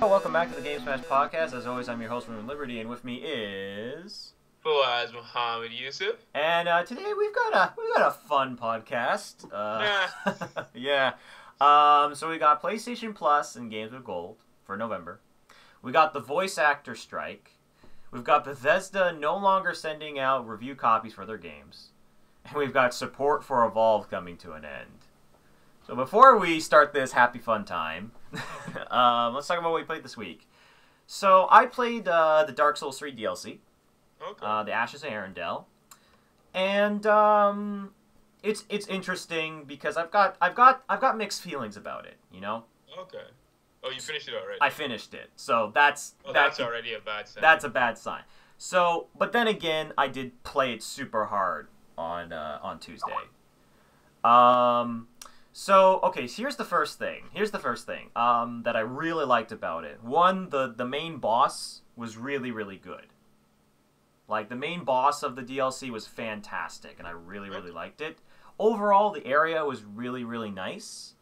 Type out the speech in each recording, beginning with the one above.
Welcome back to the Game Smash Podcast. As always, I'm your host, Room Liberty, and with me is Fawaz Muhammad Yusuf. And today we've got a fun podcast. Yeah. So we got PlayStation Plus and Games with Gold for November. We got the voice actor strike. We've got Bethesda no longer sending out review copies for their games, and we've got support for Evolve coming to an end. So before we start this happy fun time, let's talk about what we played this week. So I played the Dark Souls 3 DLC, the Ashes of Arendelle, and it's interesting because I've got mixed feelings about it. You know. Okay. Oh, you finished it already. I finished it, so that's already a bad sign. That's a bad sign. So, but then again, I did play it super hard on Tuesday. So, okay, so here's the first thing that I really liked about it. One, the main boss was really, really good. Like, the main boss of the DLC was fantastic, and I really, really liked it. Overall, the area was really, really nice.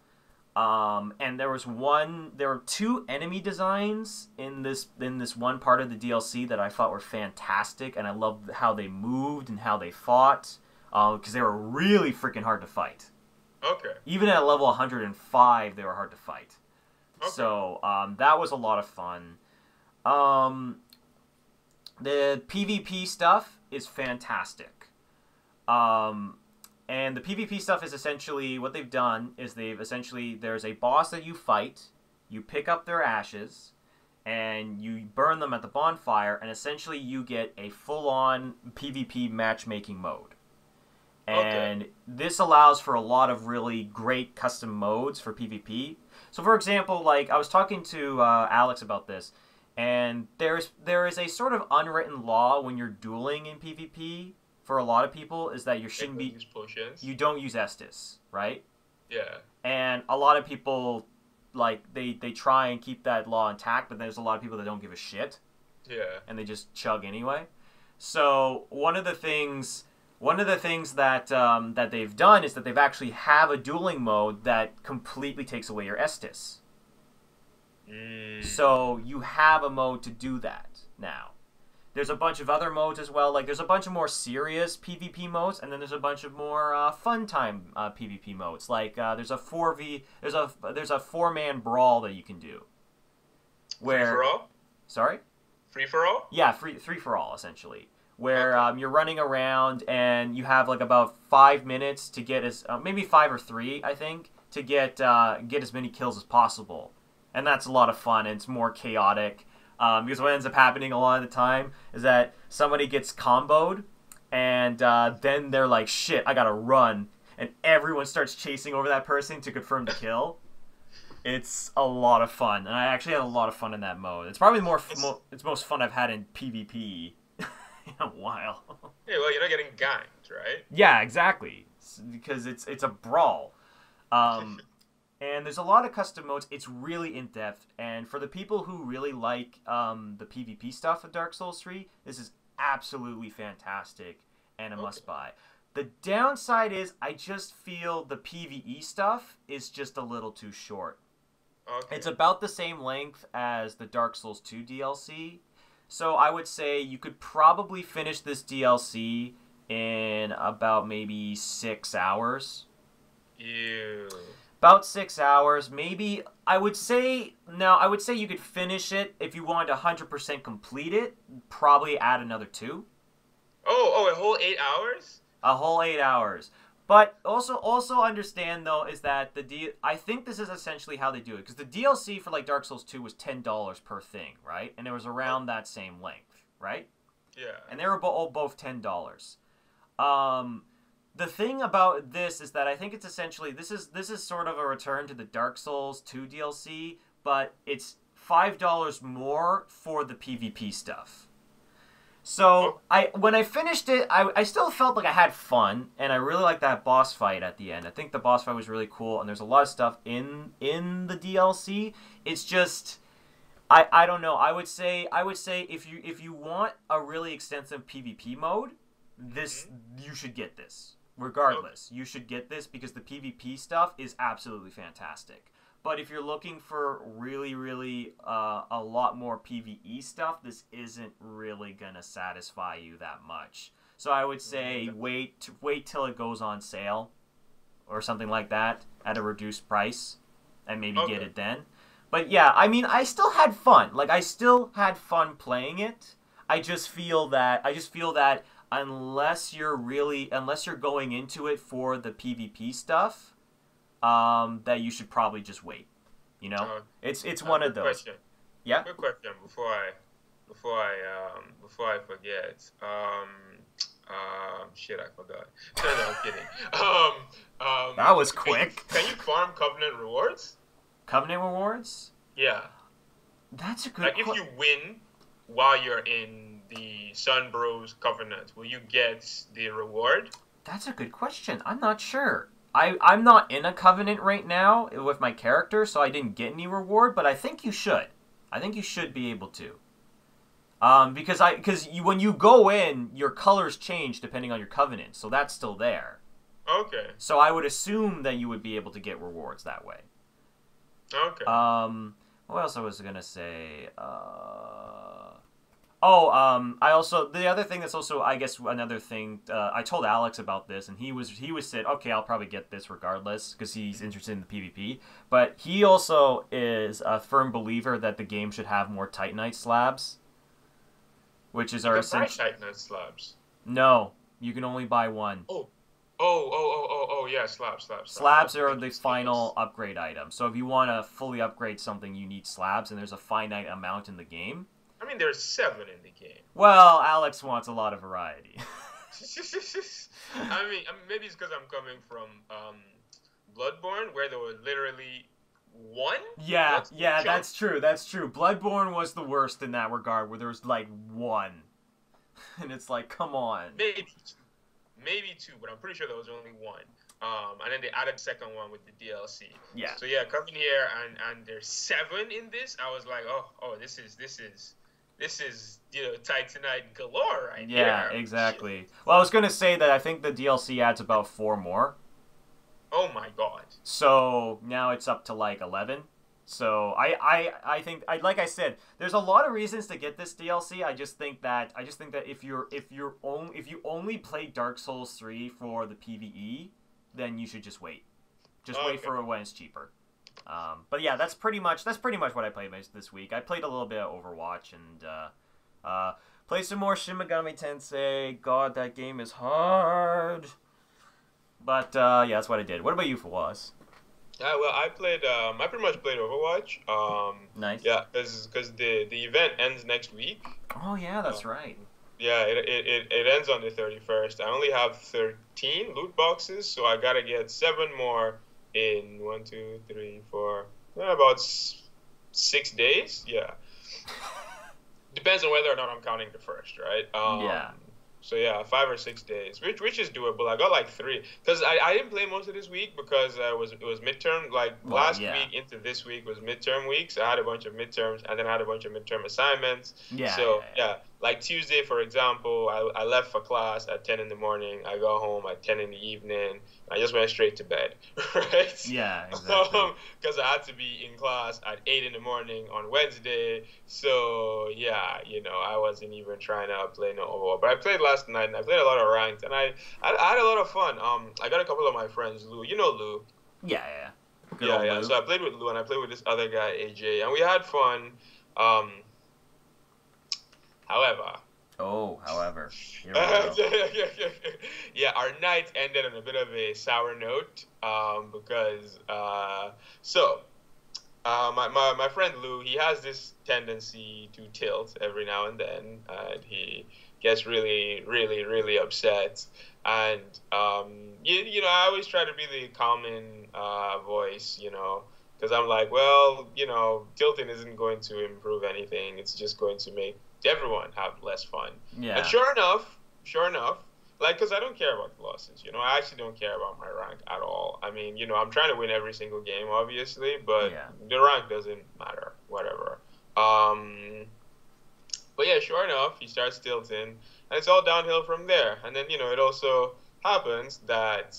And there were two enemy designs in this one part of the DLC that I thought were fantastic, and I loved how they moved and how they fought, because they were really freaking hard to fight. Okay. Even at level 105, they were hard to fight. Okay. So, that was a lot of fun. The PvP stuff is fantastic. And the PvP stuff is essentially, what they've done is there's a boss that you fight, you pick up their ashes, and you burn them at the bonfire, and essentially you get a full-on PvP matchmaking mode. And this allows for a lot of really great custom modes for PvP. So, for example, like, I was talking to Alex about this, and there is a sort of unwritten law when you're dueling in PvP for a lot of people is that you don't use Estus, right? Yeah. And a lot of people, like, they try and keep that law intact, but there's a lot of people that don't give a shit. Yeah. And they just chug anyway. So, one of the things that they've done is that they've actually have a dueling mode that completely takes away your Estus. So you have a mode to do that now. There's a bunch of other modes as well. Like, there's a bunch of more serious PvP modes, and then there's a bunch of more fun time PvP modes. Like there's a 4-man brawl that you can do. Free for all? Sorry? Free for all? Yeah, free for all essentially. Where you're running around and you have like about 5 minutes to get maybe 5 or 3, I think, to get as many kills as possible, and that's a lot of fun. And it's more chaotic because what ends up happening a lot of the time is that somebody gets comboed, and then they're like, "Shit, I gotta run," and everyone starts chasing over that person to confirm the kill. It's a lot of fun, and I actually had a lot of fun in that mode. It's probably it's most fun I've had in PvP. A while. Yeah, well, you're not getting ganked, right? Yeah, exactly. Because it's a brawl. And there's a lot of custom modes. It's really in-depth. And for the people who really like the PvP stuff of Dark Souls 3, this is absolutely fantastic and a must-buy. The downside is I just feel the PvE stuff is just a little too short. Okay. It's about the same length as the Dark Souls 2 DLC. So I would say you could probably finish this DLC in about maybe 6 hours. Ew. About 6 hours. Maybe, I would say you could finish it if you wanted to 100% complete it. Probably add another 2. Oh, a whole 8 hours? A whole 8 hours. But also understand, though, is that I think this is essentially how they do it. Because the DLC for, like, Dark Souls 2 was $10 per thing, right? And it was around that same length, right? Yeah. And they were both $10. The thing about this is that I think it's essentially... This is sort of a return to the Dark Souls 2 DLC, but it's $5 more for the PvP stuff. So, when I finished it, I still felt like I had fun, and I really liked that boss fight at the end. I think the boss fight was really cool, and there's a lot of stuff in the DLC. It's just, I don't know. I would say if you want a really extensive PvP mode, this you should get this. Regardless, you should get this because the PvP stuff is absolutely fantastic. But if you're looking for really a lot more PvE stuff, this isn't really gonna satisfy you that much. So I would say wait till it goes on sale or something like that at a reduced price and maybe get it then. But yeah, I mean, I still had fun. Like I still had fun playing it. I just feel that unless you're going into it for the PvP stuff, that you should probably just wait. You know, it's one of those. Question. Yeah. Quick question before I forget. Shit, I forgot. No, I'm kidding. That was quick. Can you farm Covenant rewards? Covenant rewards? Yeah. That's a good. Like if you win while you're in the Sun Bros Covenant, will you get the reward? That's a good question. I'm not sure. I'm not in a Covenant right now with my character, so I didn't get any reward, but I think you should. I think you should be able to. Because when you go in, your colors change depending on your Covenant, so that's still there. Okay. So I would assume that you would be able to get rewards that way. Okay. What else I was gonna say? I also, the other thing that's also, I guess, another thing, I told Alex about this, and he said, okay, I'll probably get this regardless, because he's interested in the PvP, but he also is a firm believer that the game should have more Titanite slabs, which is our essential... Titanite slabs? No, you can only buy one. Yeah, slabs. Slabs are the final upgrade item, so if you want to fully upgrade something, you need slabs, and there's a finite amount in the game. I mean, there's 7 in the game. Well, Alex wants a lot of variety. I mean, maybe it's because I'm coming from Bloodborne, where there were literally 1? Yeah, that's true. Bloodborne was the worst in that regard, where there was like 1. And it's like, come on. Maybe 2, but I'm pretty sure there was only 1. And then they added the second one with the DLC. Yeah. So yeah, coming here and there's 7 in this, I was like, oh, this is Titanite galore right here. Yeah, exactly. Well, I was gonna say that I think the DLC adds about 4 more. Oh my god. So now it's up to like 11. So I think like I said, there's a lot of reasons to get this DLC. I just think that if you only play Dark Souls 3 for the PvE, then you should just wait. Just wait for when it's cheaper. But yeah, that's pretty much what I played this week. I played a little bit of Overwatch and played some more Shin Megami Tensei. God, that game is hard. But yeah, that's what I did. What about you, Fawaz? Well, I pretty much played Overwatch. Nice. Yeah, because the event ends next week. Oh yeah, that's right. Yeah, it ends on the 31st. I only have 13 loot boxes, so I gotta get 7 more in 1, 2, 3, 4, about 6 days. Yeah. Depends on whether or not I'm counting the first, right? Yeah. So yeah, 5 or 6 days, which is doable. I got like 3 because I didn't play most of this week because it was midterm. Like last week into this week was midterm week, so I had a bunch of midterms and then I had a bunch of midterm assignments. Yeah. So yeah, like Tuesday for example, I left for class at 10 in the morning. I got home at 10 in the evening. I just went straight to bed, right? Yeah, exactly. Because I had to be in class at 8 in the morning on Wednesday. So yeah, I wasn't even trying to play no Overwatch. But I played last night and I played a lot of ranked and I had a lot of fun. I got a couple of my friends, Lou. You know Lou? Yeah. Good yeah. Lou. So I played with Lou and I played with this other guy, AJ, and we had fun. However. Here we go. Yeah, our night ended on a bit of a sour note because my friend Lou, he has this tendency to tilt every now and then, and he gets really, really, really upset. And I always try to be the calming voice, because I'm like, well, tilting isn't going to improve anything. It's just going to make everyone have less fun. Yeah. And sure enough, like, because I don't care about the losses, I actually don't care about my rank at all. I mean, I'm trying to win every single game, obviously, but the rank doesn't matter, whatever. Um, but yeah, sure enough, he starts tilting, and it's all downhill from there. And then it also happens that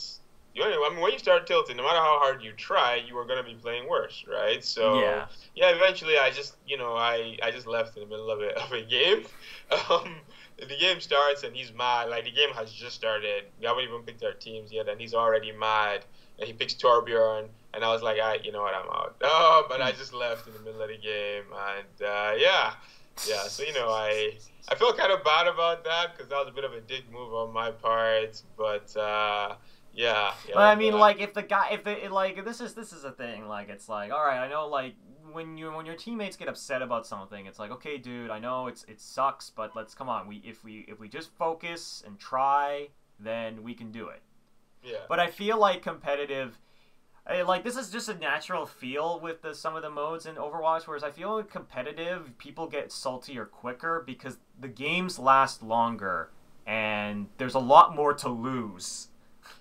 I mean, when you start tilting, no matter how hard you try, you are going to be playing worse, right? So Yeah. yeah, eventually I just I just left in the middle of a game. Um, the game starts and he's mad. Like the game has just started. We haven't even picked our teams yet, and he's already mad. And he picks Torbjorn, and I was like, you know what, I'm out. Oh, but I just left in the middle of the game, and yeah. Yeah, so I felt kind of bad about that because that was a bit of a dick move on my part, but But I mean, like, if the guy, if the like, this is a thing. Like, it's like, all right, I know, like, when your teammates get upset about something, it's like, okay, dude, I know it sucks, but let's come on. If we just focus and try, then we can do it. Yeah. But I feel like competitive. Like, this is just a natural feel with some of the modes in Overwatch, whereas I feel like competitive, people get saltier quicker because the games last longer and there's a lot more to lose.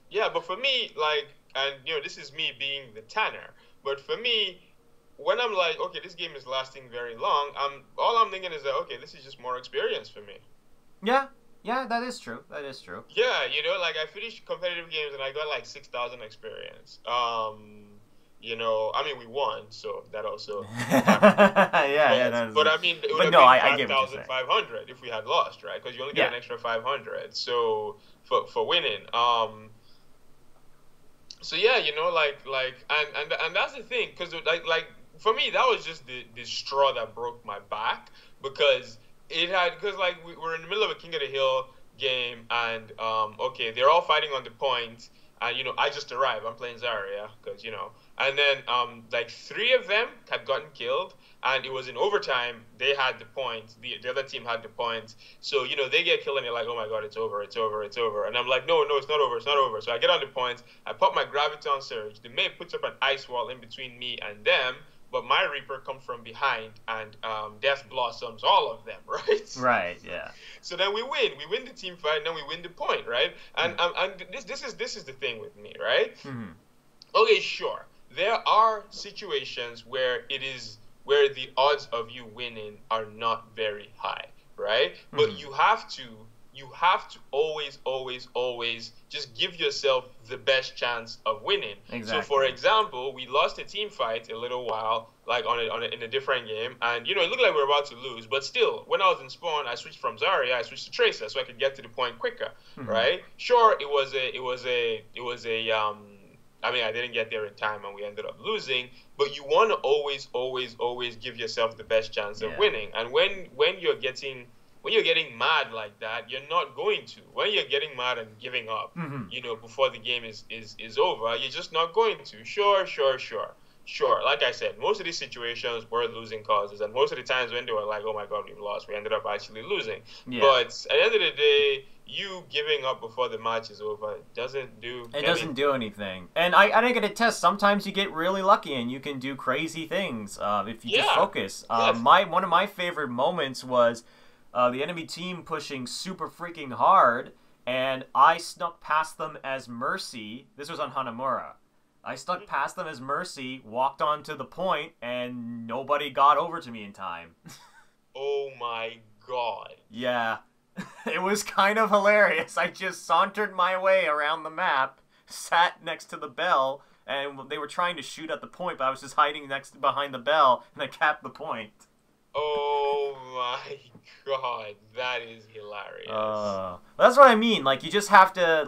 Yeah, but for me, like, and this is me being the tanner, but for me, when I'm like, okay, this game is lasting very long, all I'm thinking is that, okay, this is just more experience for me. Yeah, that is true. That is true. Yeah, like I finished competitive games and I got like 6,000 experience. I mean we won, so that also. But I mean, it would have been I get what you're saying. 5,500 if we had lost, right? Because you only get an extra 500. So for winning, so yeah, and that's the thing, because like for me that was just the straw that broke my back, because like we were in the middle of a King of the Hill game, and okay, they're all fighting on the point, and I just arrived. I'm playing Zarya because and then like 3 of them had gotten killed, and it was in overtime. They had the point. The other team had the point. So they get killed, and they're like, oh my god, it's over, it's over, it's over. And I'm like, no, it's not over, it's not over. So I get on the point. I pop my graviton surge. The mate puts up an ice wall in between me and them. But my Reaper comes from behind and Death blossoms all of them, right? Right, yeah. So then we win. We win the team fight, and then we win the point, right? And this is the thing with me, right? Mm-hmm. Okay, sure. There are situations where the odds of you winning are not very high, right? Mm-hmm. But you have to always just give yourself the best chance of winning. Exactly. So for example, we lost a team fight a little while, like in a different game, and it looked like we were about to lose, but still, when I was in spawn, I switched from Zarya, I switched to Tracer so I could get to the point quicker, mm-hmm. right? Sure, it was a I mean, I didn't get there in time and we ended up losing, but you want to always give yourself the best chance of winning. And when you're getting mad like that, you're not going to. When you're getting mad and giving up, mm-hmm. Before the game is over, you're just not going to. Sure. Like I said, most of these situations were losing causes, and most of the times when they were like, oh my god, we've lost, we ended up actually losing. Yeah. But at the end of the day, you giving up before the match is over doesn't do anything. And I didn't get a test. Sometimes you get really lucky and you can do crazy things if you just focus. Yes. One of my favorite moments was the enemy team pushing super freaking hard, and I snuck past them as Mercy. This was on Hanamura. I snuck past them as Mercy, walked onto the point, and nobody got over to me in time. Oh my god. Yeah. It was kind of hilarious. I just sauntered my way around the map, sat next to the bell, and they were trying to shoot at the point, but I was just hiding behind the bell, and I capped the point. Oh my god, that is hilarious. That's what I mean. Like, you just have to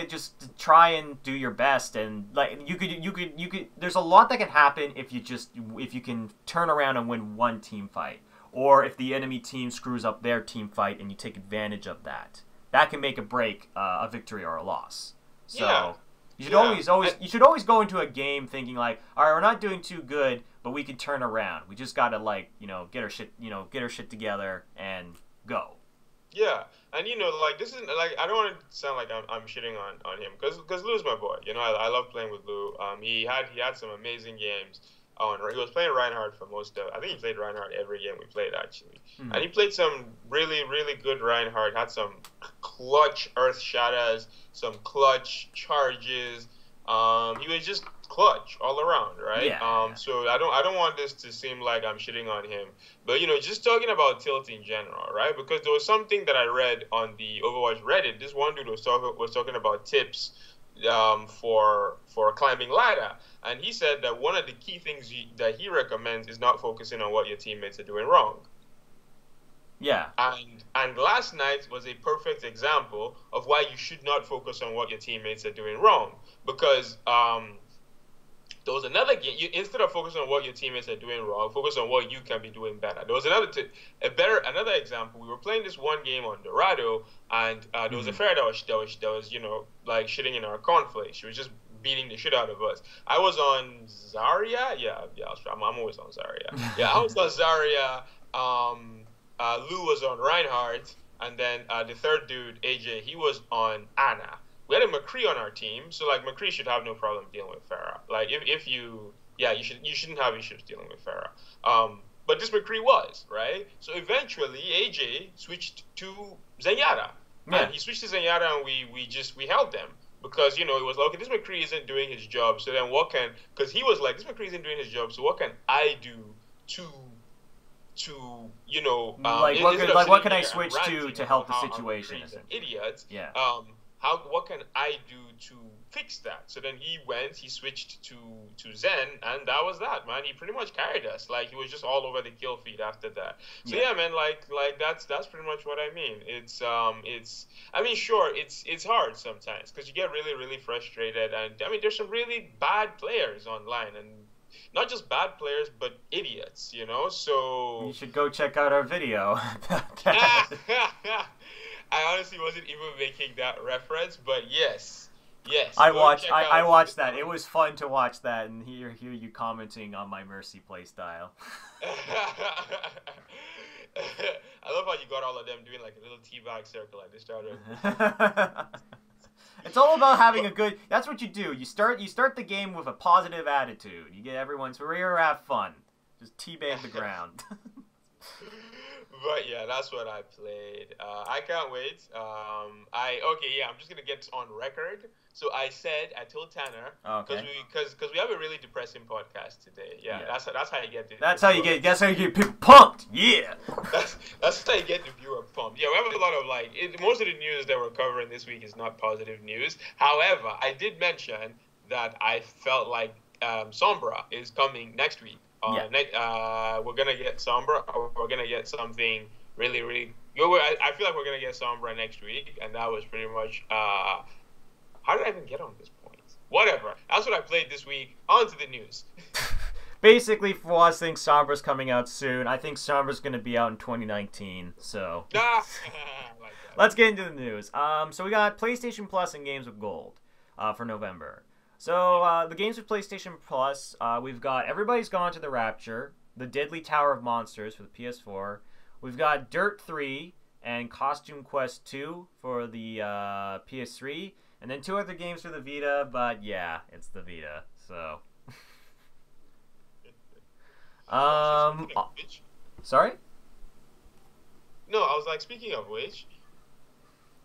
just try and do your best, and like you could. There's a lot that can happen if you can turn around and win one team fight, or if the enemy team screws up their team fight and you take advantage of that. That can make or break a victory or a loss. So. Yeah. You should always go into a game thinking like, all right, we're not doing too good, but we can turn around. We just gotta get our shit together and go. Yeah, and like this is like I don't want to sound like I'm shitting on him because Lou's my boy. I love playing with Lou. He had some amazing games. He was playing Reinhardt for most of. I think he played Reinhardt every game we played actually, and he played some really good Reinhardt. Had some clutch Earth Shatters, some clutch charges. He was just clutch all around, right? Yeah. So I don't want this to seem like I'm shitting on him, but just talking about tilt in general, right? Because there was something that I read on the Overwatch Reddit. This one dude was talking about tips for climbing ladder, and he said that one of the key things that he recommends is not focusing on what your teammates are doing wrong. Yeah. And last night was a perfect example of why you should not focus on what your teammates are doing wrong, because there was another game. Instead of focusing on what your teammates are doing wrong, focus on what you can be doing better. There was another example. We were playing this one game on Dorado, and there was a fair that was like shitting in our cornflakes. She was just beating the shit out of us. I was on Zarya. Yeah. I'm always on Zarya. Yeah, I was on Zarya. Lou was on Reinhardt, and then the third dude, AJ, he was on Anna. We had a McCree on our team, so like McCree should have no problem dealing with Farah. Like if you shouldn't have issues dealing with Farah. But this McCree was, right? So eventually AJ switched to Zenyatta. Yeah. And he switched to Zenyatta, and we held them. Because, it was like, okay, this McCree isn't doing his job, so then because he was like, this McCree isn't doing his job, so what can I do to what can I switch to help the situation? Idiots. Yeah. What can I do to fix that? So then he switched to Zen, and that was that, man. He pretty much carried us. Like, he was just all over the kill feed after that. So yeah, man, like that's pretty much what I mean. It's hard sometimes because you get really, really frustrated, and I mean, there's some really bad players online, and not just bad players, but idiots, so you should go check out our video. I honestly wasn't even making that reference, but yes. I watched that. It was fun to watch that and hear you commenting on my Mercy playstyle. I love how you got all of them doing like a little teabag circle at the start of It's all about having a good. That's what you do. You start the game with a positive attitude. You get everyone to have fun. Just teabag the ground. But yeah, that's what I played. I can't wait. I'm just gonna get on record. So I told Tanner, because we have a really depressing podcast today. Yeah. That's how you get. That's how you get people pumped. Yeah. That's how you get the viewer pumped. Yeah, we have a lot of most of the news that we're covering this week is not positive news. However, I did mention that I felt like Sombra is coming next week. We're gonna get Sombra, or we're gonna get something really, really good. I feel like we're gonna get Sombra next week, and that was pretty much. How did I even get on this point? Whatever. That's what I played this week. On to the news. Basically, for us, I think Sombra's coming out soon. I think Sombra's gonna be out in 2019. So. Let's get into the news. So we got PlayStation Plus and Games with Gold, for November. So, the games with PlayStation Plus, we've got Everybody's Gone to the Rapture, The Deadly Tower of Monsters for the PS4. We've got Dirt 3 and Costume Quest 2 for the PS3. And then 2 other games for the Vita, but yeah, it's the Vita, so. Sorry? No, I was like, speaking of which.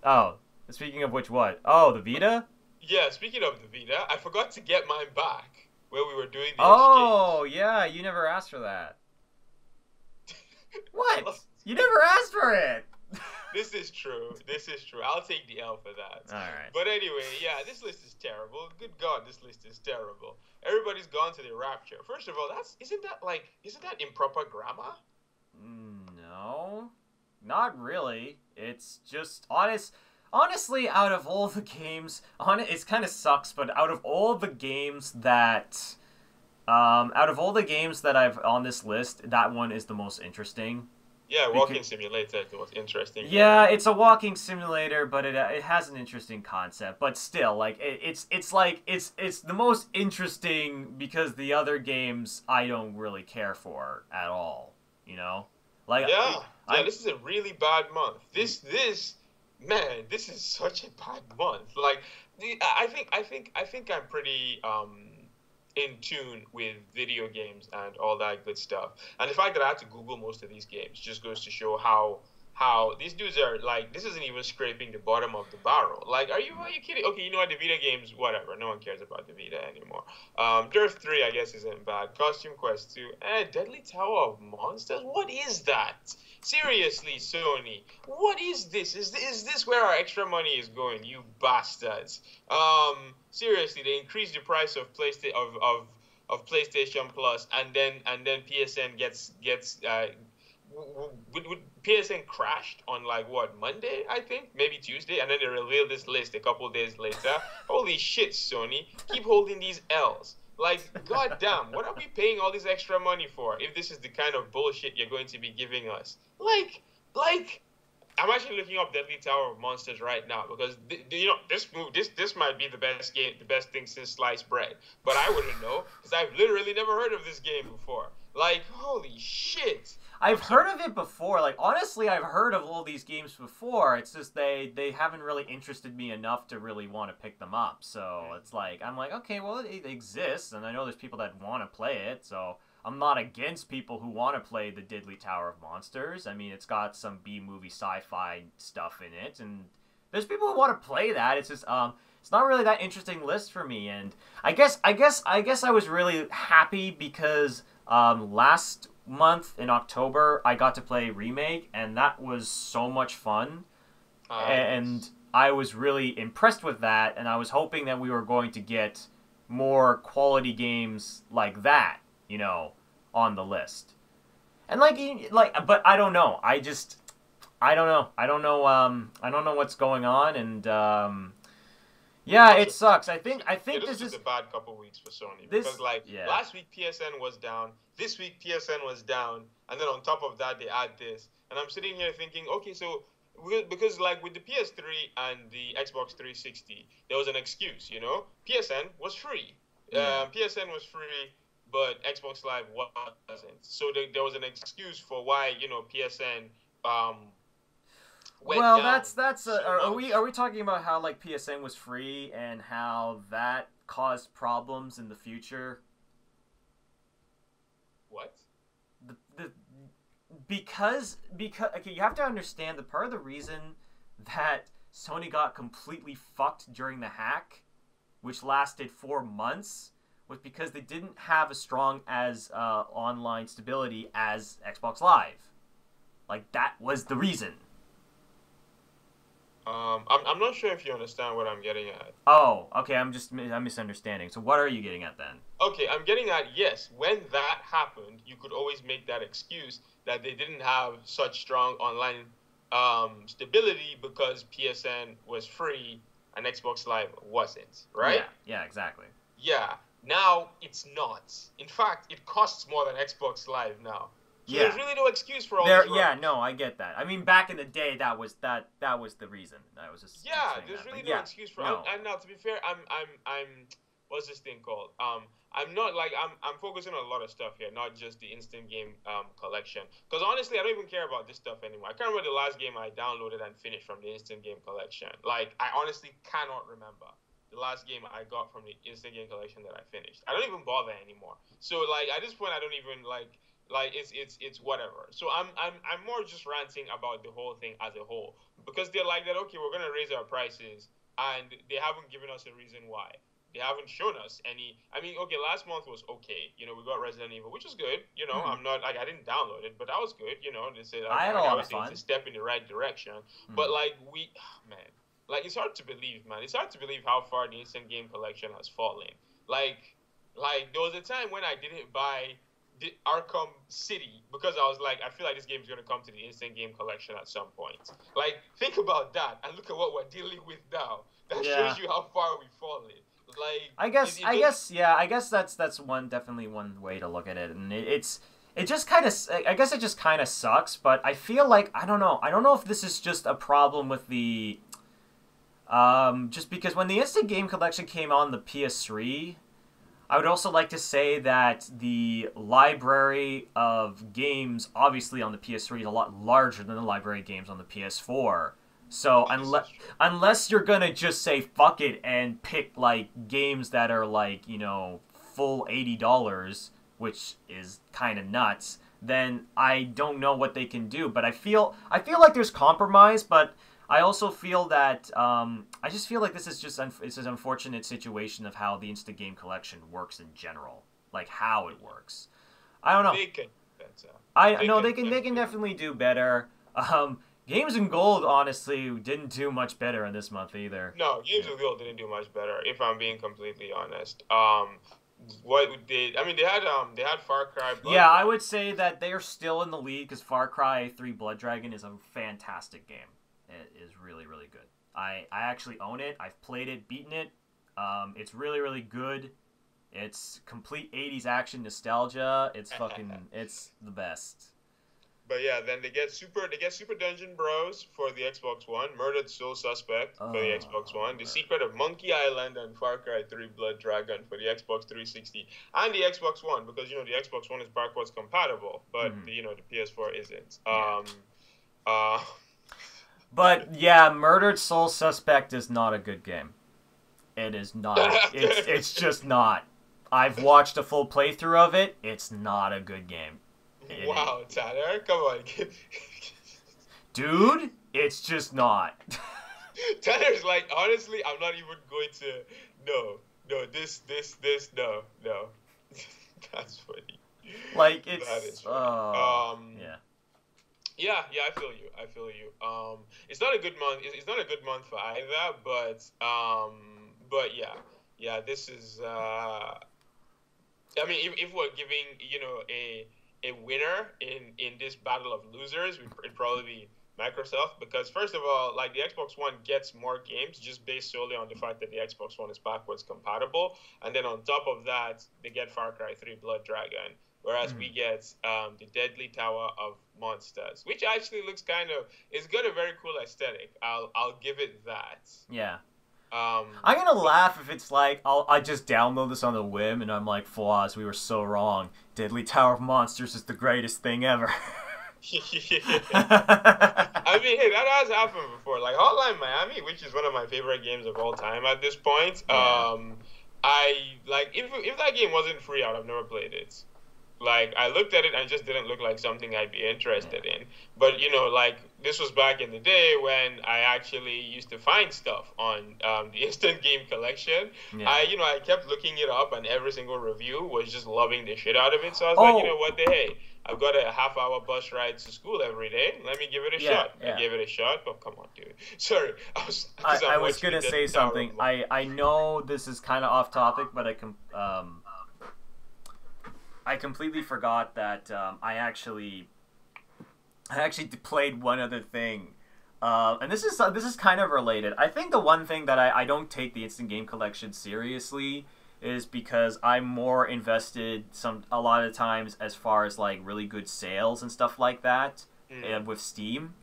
Oh, speaking of which what? Oh, the Vita? Yeah, speaking of the Vita, I forgot to get mine back where we were doing the exchange. Yeah, you never asked for that. What? You never asked for it. This is true. I'll take the L for that. All right. But anyway, yeah, this list is terrible. Good God, this list is terrible. Everybody's Gone to the Rapture. First of all, isn't that improper grammar? No, not really. It's just Honestly, out of all the games, it kind of sucks, but out of all the games that I've on this list, that one is the most interesting. Yeah, walking simulator is the most interesting. Yeah, it's a walking simulator, but it has an interesting concept. But still, like it's the most interesting because the other games I don't really care for at all. Like this is a really bad month. Man, this is such a bad month. Like, I think I'm pretty in tune with video games and all that good stuff. And the fact that I had to Google most of these games just goes to show how how these dudes are like, this isn't even scraping the bottom of the barrel. Like, are you kidding? Okay, you know what, the Vita games, whatever. No one cares about the Vita anymore. Dirt 3, I guess, isn't bad. Costume Quest 2, Deadly Tower of Monsters. What is that? Seriously, Sony, what is this? Is this where our extra money is going? You bastards. Seriously, they increased the price of PlayStation Plus, and then PSN gets would PSN crashed on like what, Monday, I think, maybe Tuesday, and then they revealed this list a couple days later. Holy shit, Sony, keep holding these L's. Like, goddamn, what are we paying all this extra money for if this is the kind of bullshit you're going to be giving us? Like, I'm actually looking up Deadly Tower of Monsters right now because this might be the best game, the best thing since sliced bread. But I wouldn't know because I've literally never heard of this game before. Like, holy shit! I've heard of it before. Like, honestly, I've heard of all these games before. It's just they haven't really interested me enough to really want to pick them up. So it's like, I'm like, okay, well, it exists, and I know there's people that want to play it, so I'm not against people who want to play the Deadly Tower of Monsters. I mean, it's got some B-movie sci-fi stuff in it, and there's people who want to play that. It's just it's not really that interesting list for me. And I guess I was really happy because last month in October I got to play Remake, and that was so much fun. And I was really impressed with that, and I was hoping that we were going to get more quality games like that, you know, on the list. And but I don't know. I don't know. I don't know what's going on, and yeah, it sucks. I think this is a bad couple weeks for Sony because last week PSN was down, this week PSN was down, and then on top of that they add this, and I'm sitting here thinking, okay, so because like with the PS3 and the Xbox 360, there was an excuse, you know, PSN was free, PSN was free, but Xbox Live wasn't. So there was an excuse for why, you know, PSN well, that's are we talking about how like PSN was free and how that caused problems in the future? What? Because okay, you have to understand that part of the reason that Sony got completely fucked during the hack, which lasted 4 months, was because they didn't have as strong as online stability as Xbox Live. Like, that was the reason. I'm not sure if you understand what I'm getting at. Oh, okay, I'm misunderstanding. So what are you getting at then? Okay, I'm getting at, yes, when that happened, you could always make that excuse that they didn't have such strong online stability because PSN was free and Xbox Live wasn't, right? Yeah, exactly. Yeah, now it's not. In fact, it costs more than Xbox Live now. So there's really no excuse for all this. Yeah, no, I get that. I mean, back in the day, that was the reason. I was just there's really no excuse for. No. And now, to be fair, I'm what's this thing called? I'm not like I'm focusing on a lot of stuff here, not just the instant game collection. Because honestly, I don't even care about this stuff anymore. I can't remember the last game I downloaded and finished from the instant game collection. Like, I honestly cannot remember the last game I got from the instant game collection that I finished. I don't even bother anymore. So like at this point, I don't even like it's whatever. So I'm more just ranting about the whole thing as a whole, because they're like that, okay, we're gonna raise our prices, and they haven't given us a reason why. They haven't shown us any. I mean, okay, last month was okay. You know, we got Resident Evil, which is good. You know, I'm not like, I didn't download it, but that was good. You know, they say like, I had a lot of fun. It's a step in the right direction. But like man, like it's hard to believe, man. It's hard to believe how far the instant game collection has fallen. Like there was a time when I didn't buy the Arkham City because I was like, I feel like this game is going to come to the instant game collection at some point. Like, think about that and look at what we're dealing with now. That shows you how far we've fallen. Like, I guess that's definitely one way to look at it, and it just kind of sucks. But I feel like I don't know if this is just a problem with the just because when the instant game collection came on the PS3. I would also like to say that the library of games, obviously on the PS3, is a lot larger than the library of games on the PS4. So unless you're gonna just say fuck it and pick like games that are like, you know, full $80, which is kind of nuts, then I don't know what they can do. But I feel like there's compromise, but I also feel that I just feel like this is just it's an unfortunate situation of how the instant game collection works in general, like how it works. I don't know. They can better. I know they can definitely do better. Games in Gold honestly didn't do much better in this month either. No, Games of Gold didn't do much better, if I'm being completely honest. What did I mean? They had Far Cry. Yeah, I would say that they are still in the lead because Far Cry 3 Blood Dragon is a fantastic game. It is really, really good. I actually own it. I've played it, beaten it. It's really, really good. It's complete 80s action nostalgia. It's it's the best. But yeah, then they get Super Dungeon Bros for the Xbox One, Murdered Soul Suspect for the Xbox One, The Secret of Monkey Island and Far Cry 3 Blood Dragon for the Xbox 360 and the Xbox One, because the Xbox One is backwards compatible, but the PS4 isn't. But yeah, Murdered Soul Suspect is not a good game. It is not. It's just not. I've watched a full playthrough of it. It's not a good game. Wow, Tanner, come on. Dude, it's just not. Tanner's like, honestly, I'm not even going to. No, this, no. That's funny. Like, it's. That is funny. Yeah. Yeah, I feel you. It's not a good month. It's not a good month for either, but yeah. This is. I mean, if we're giving a winner in this battle of losers, it'd probably be Microsoft, because first of all, like, the Xbox One gets more games just based solely on the fact that the Xbox One is backwards compatible, and then on top of that, they get Far Cry 3 Blood Dragon, whereas we get the Deadly Tower of Monsters, which actually looks it's got a very cool aesthetic. I'll give it that. Yeah. I'm gonna laugh if it's like I just download this on the whim and I'm like, Floss, we were so wrong. Deadly Tower of Monsters is the greatest thing ever. I mean, hey, that has happened before. Like Hotline Miami, which is one of my favorite games of all time at this point. Yeah. I like if that game wasn't free, I would have never played it. Like, I looked at it and it just didn't look like something I'd be interested in. But, like, this was back in the day when I actually used to find stuff on the Instant Game Collection. Yeah. I kept looking it up, and every single review was just loving the shit out of it. So I was like, you know what, hey, I've got a half-hour bus ride to school every day. Let me give it a shot. Yeah. I gave it a shot, but come on, dude. Sorry. I was going to say something. I know this is kind of off topic, but I completely forgot that I actually played one other thing, and this is kind of related. I think the one thing that I don't take the Instant Game Collection seriously is because I'm more invested a lot of times as far as like really good sales and stuff like that with Steam.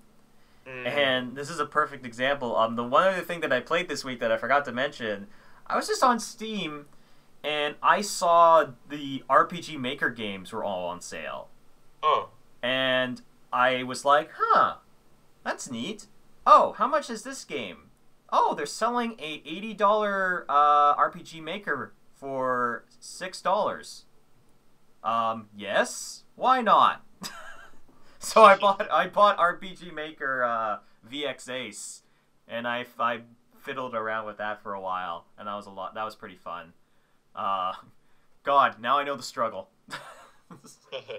And this is a perfect example. The one other thing that I played this week that I forgot to mention, I was just on Steam. And I saw the RPG Maker games were all on sale. Oh. And I was like, huh, that's neat. Oh, how much is this game? Oh, they're selling a $80 RPG Maker for $6. Yes, why not? So I bought RPG Maker VX Ace, and I fiddled around with that for a while, and that was pretty fun. God, now I know the struggle.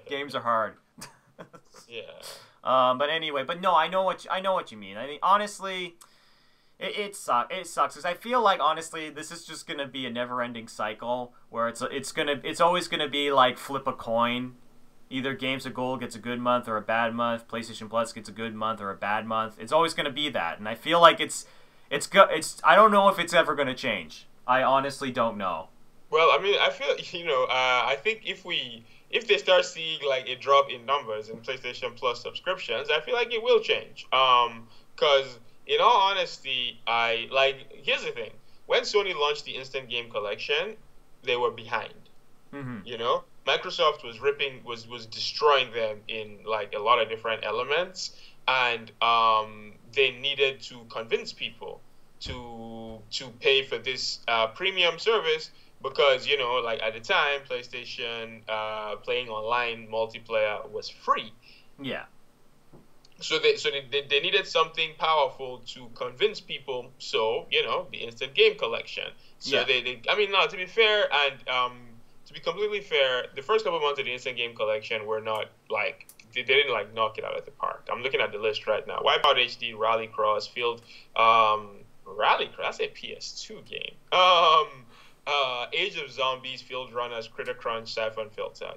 Games are hard. Yeah. But anyway, no, I know what you mean. I mean, honestly, it sucks. It sucks because I feel like honestly, this is just gonna be a never-ending cycle where it's always gonna be like flip a coin. Either Games of Gold gets a good month or a bad month. PlayStation Plus gets a good month or a bad month. It's always gonna be that, and I feel like it's I don't know if it's ever gonna change. I honestly don't know. Well, I mean, I feel, I think if they start seeing like a drop in numbers in PlayStation Plus subscriptions, I feel like it will change. Because in all honesty, here's the thing: when Sony launched the Instant Game Collection, they were behind. Mm-hmm. Microsoft was destroying them in like a lot of different elements, and they needed to convince people to pay for this premium service, because like at the time, PlayStation playing online multiplayer was free. Yeah. So they needed something powerful to convince people. So the instant game collection. So Yeah. they I mean, no, to be fair, and to be completely fair, the first couple months of the instant game collection were not like they didn't like knock it out of the park. I'm looking at the list right now. Wipeout HD, Rallycross, Field, Rallycross. That's a PS2 game. Age of Zombies, Field Runners, Critter Crunch, Siphon Filter.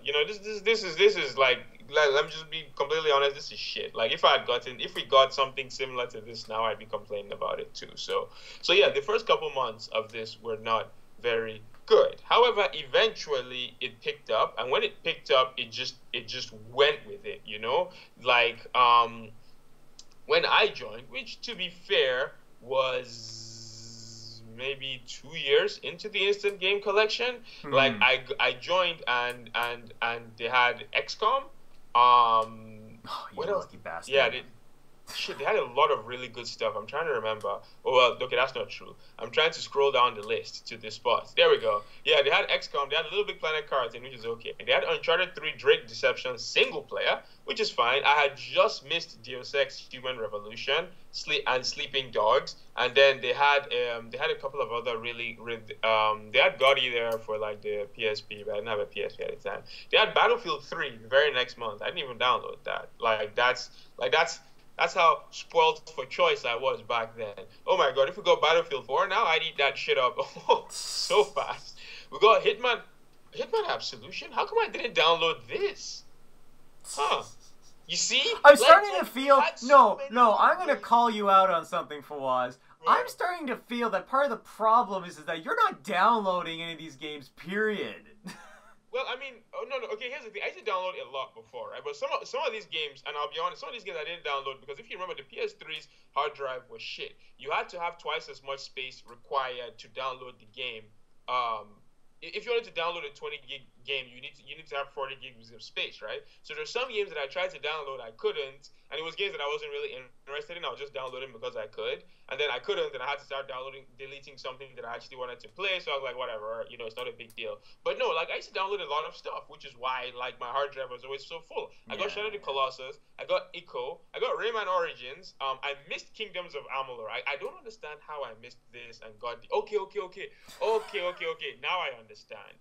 This is like let me just be completely honest. This is shit. Like if we got something similar to this now, I'd be complaining about it too. So yeah, the first couple months of this were not very good. However, eventually it picked up, and when it picked up, it just went with it. Like when I joined, which to be fair was maybe 2 years into the instant game collection. Like I joined and they had XCOM. Oh, you What else? lucky bastard. Yeah, they had a lot of really good stuff. I'm trying to remember. Oh well, okay, that's not true. I'm trying to scroll down the list to the spots. There we go. Yeah, they had XCOM. They had Little Big Planet Cartoon, which is okay. They had Uncharted 3 Drake Deception single player, which is fine. I had just missed Deus Ex Human Revolution, Sleeping Dogs, and then they had a couple of other they had Gotti there for like the PSP, but I didn't have a PSP at the time. They had Battlefield 3 the very next month. I didn't even download that. That's how spoiled for choice I was back then. Oh my god, if we go Battlefield 4 now, I'd eat that shit up so fast. We got Hitman Absolution? How come I didn't download this? Huh. You see? I'm starting to feel... No, I'm going to call you out on something, Fawaz. Right. I'm starting to feel that part of the problem is that you're not downloading any of these games, period. Well, I mean, no. Okay, here's the thing. I used to download a lot before, right? But some of these games, and I'll be honest, some of these games I didn't download because if you remember, the PS3's hard drive was shit. You had to have twice as much space required to download the game. If you wanted to download a 20 gig game, you need to have 40 gigs of space, right? So there's some games that I tried to download, I couldn't, and it was games that I wasn't really interested in. I was just downloading because I could, and then I couldn't, and I had to start deleting something that I actually wanted to play. So I was like, whatever, it's not a big deal. But no, like I used to download a lot of stuff, which is why like my hard drive was always so full. I got Shadow of the Colossus, I got Ico, I got Rayman Origins. I missed Kingdoms of Amalur. I don't understand how I missed this and got the okay. Now I understand.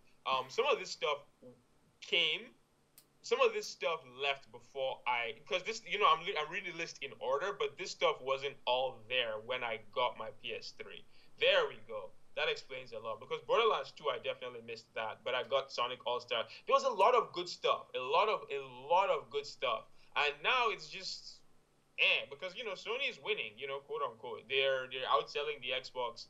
Some of this stuff came. Some of this stuff left before because this, I'm reading the list in order, but this stuff wasn't all there when I got my PS3. There we go. That explains a lot, because Borderlands 2, I definitely missed that, but I got Sonic All-Star. There was a lot of good stuff, a lot of good stuff, and now it's just, because Sony is winning, quote unquote. They're outselling the Xbox.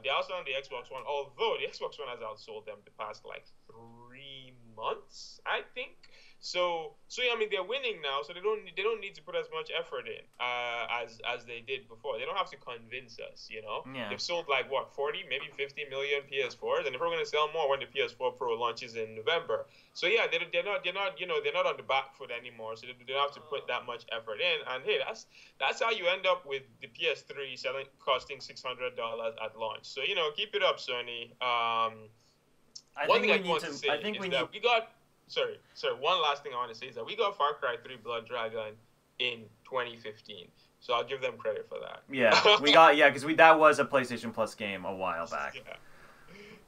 They're outselling the Xbox One, although the Xbox One has outsold them the past like 3 months, I think. So I mean, they're winning now, so they don't need to put as much effort in as they did before. They don't have to convince us, Yeah. They've sold like 40, maybe 50 million PS4s, and if we're going to sell more when the PS4 Pro launches in November. So yeah, they're not on the back foot anymore, so they don't have to put that much effort in. And hey, that's how you end up with the PS3 costing $600 at launch. So keep it up, Sony. We got. Sorry. One last thing I want to say is that we got Far Cry 3 Blood Dragon in 2015. So I'll give them credit for that. Yeah, because that was a PlayStation Plus game a while back. Yeah.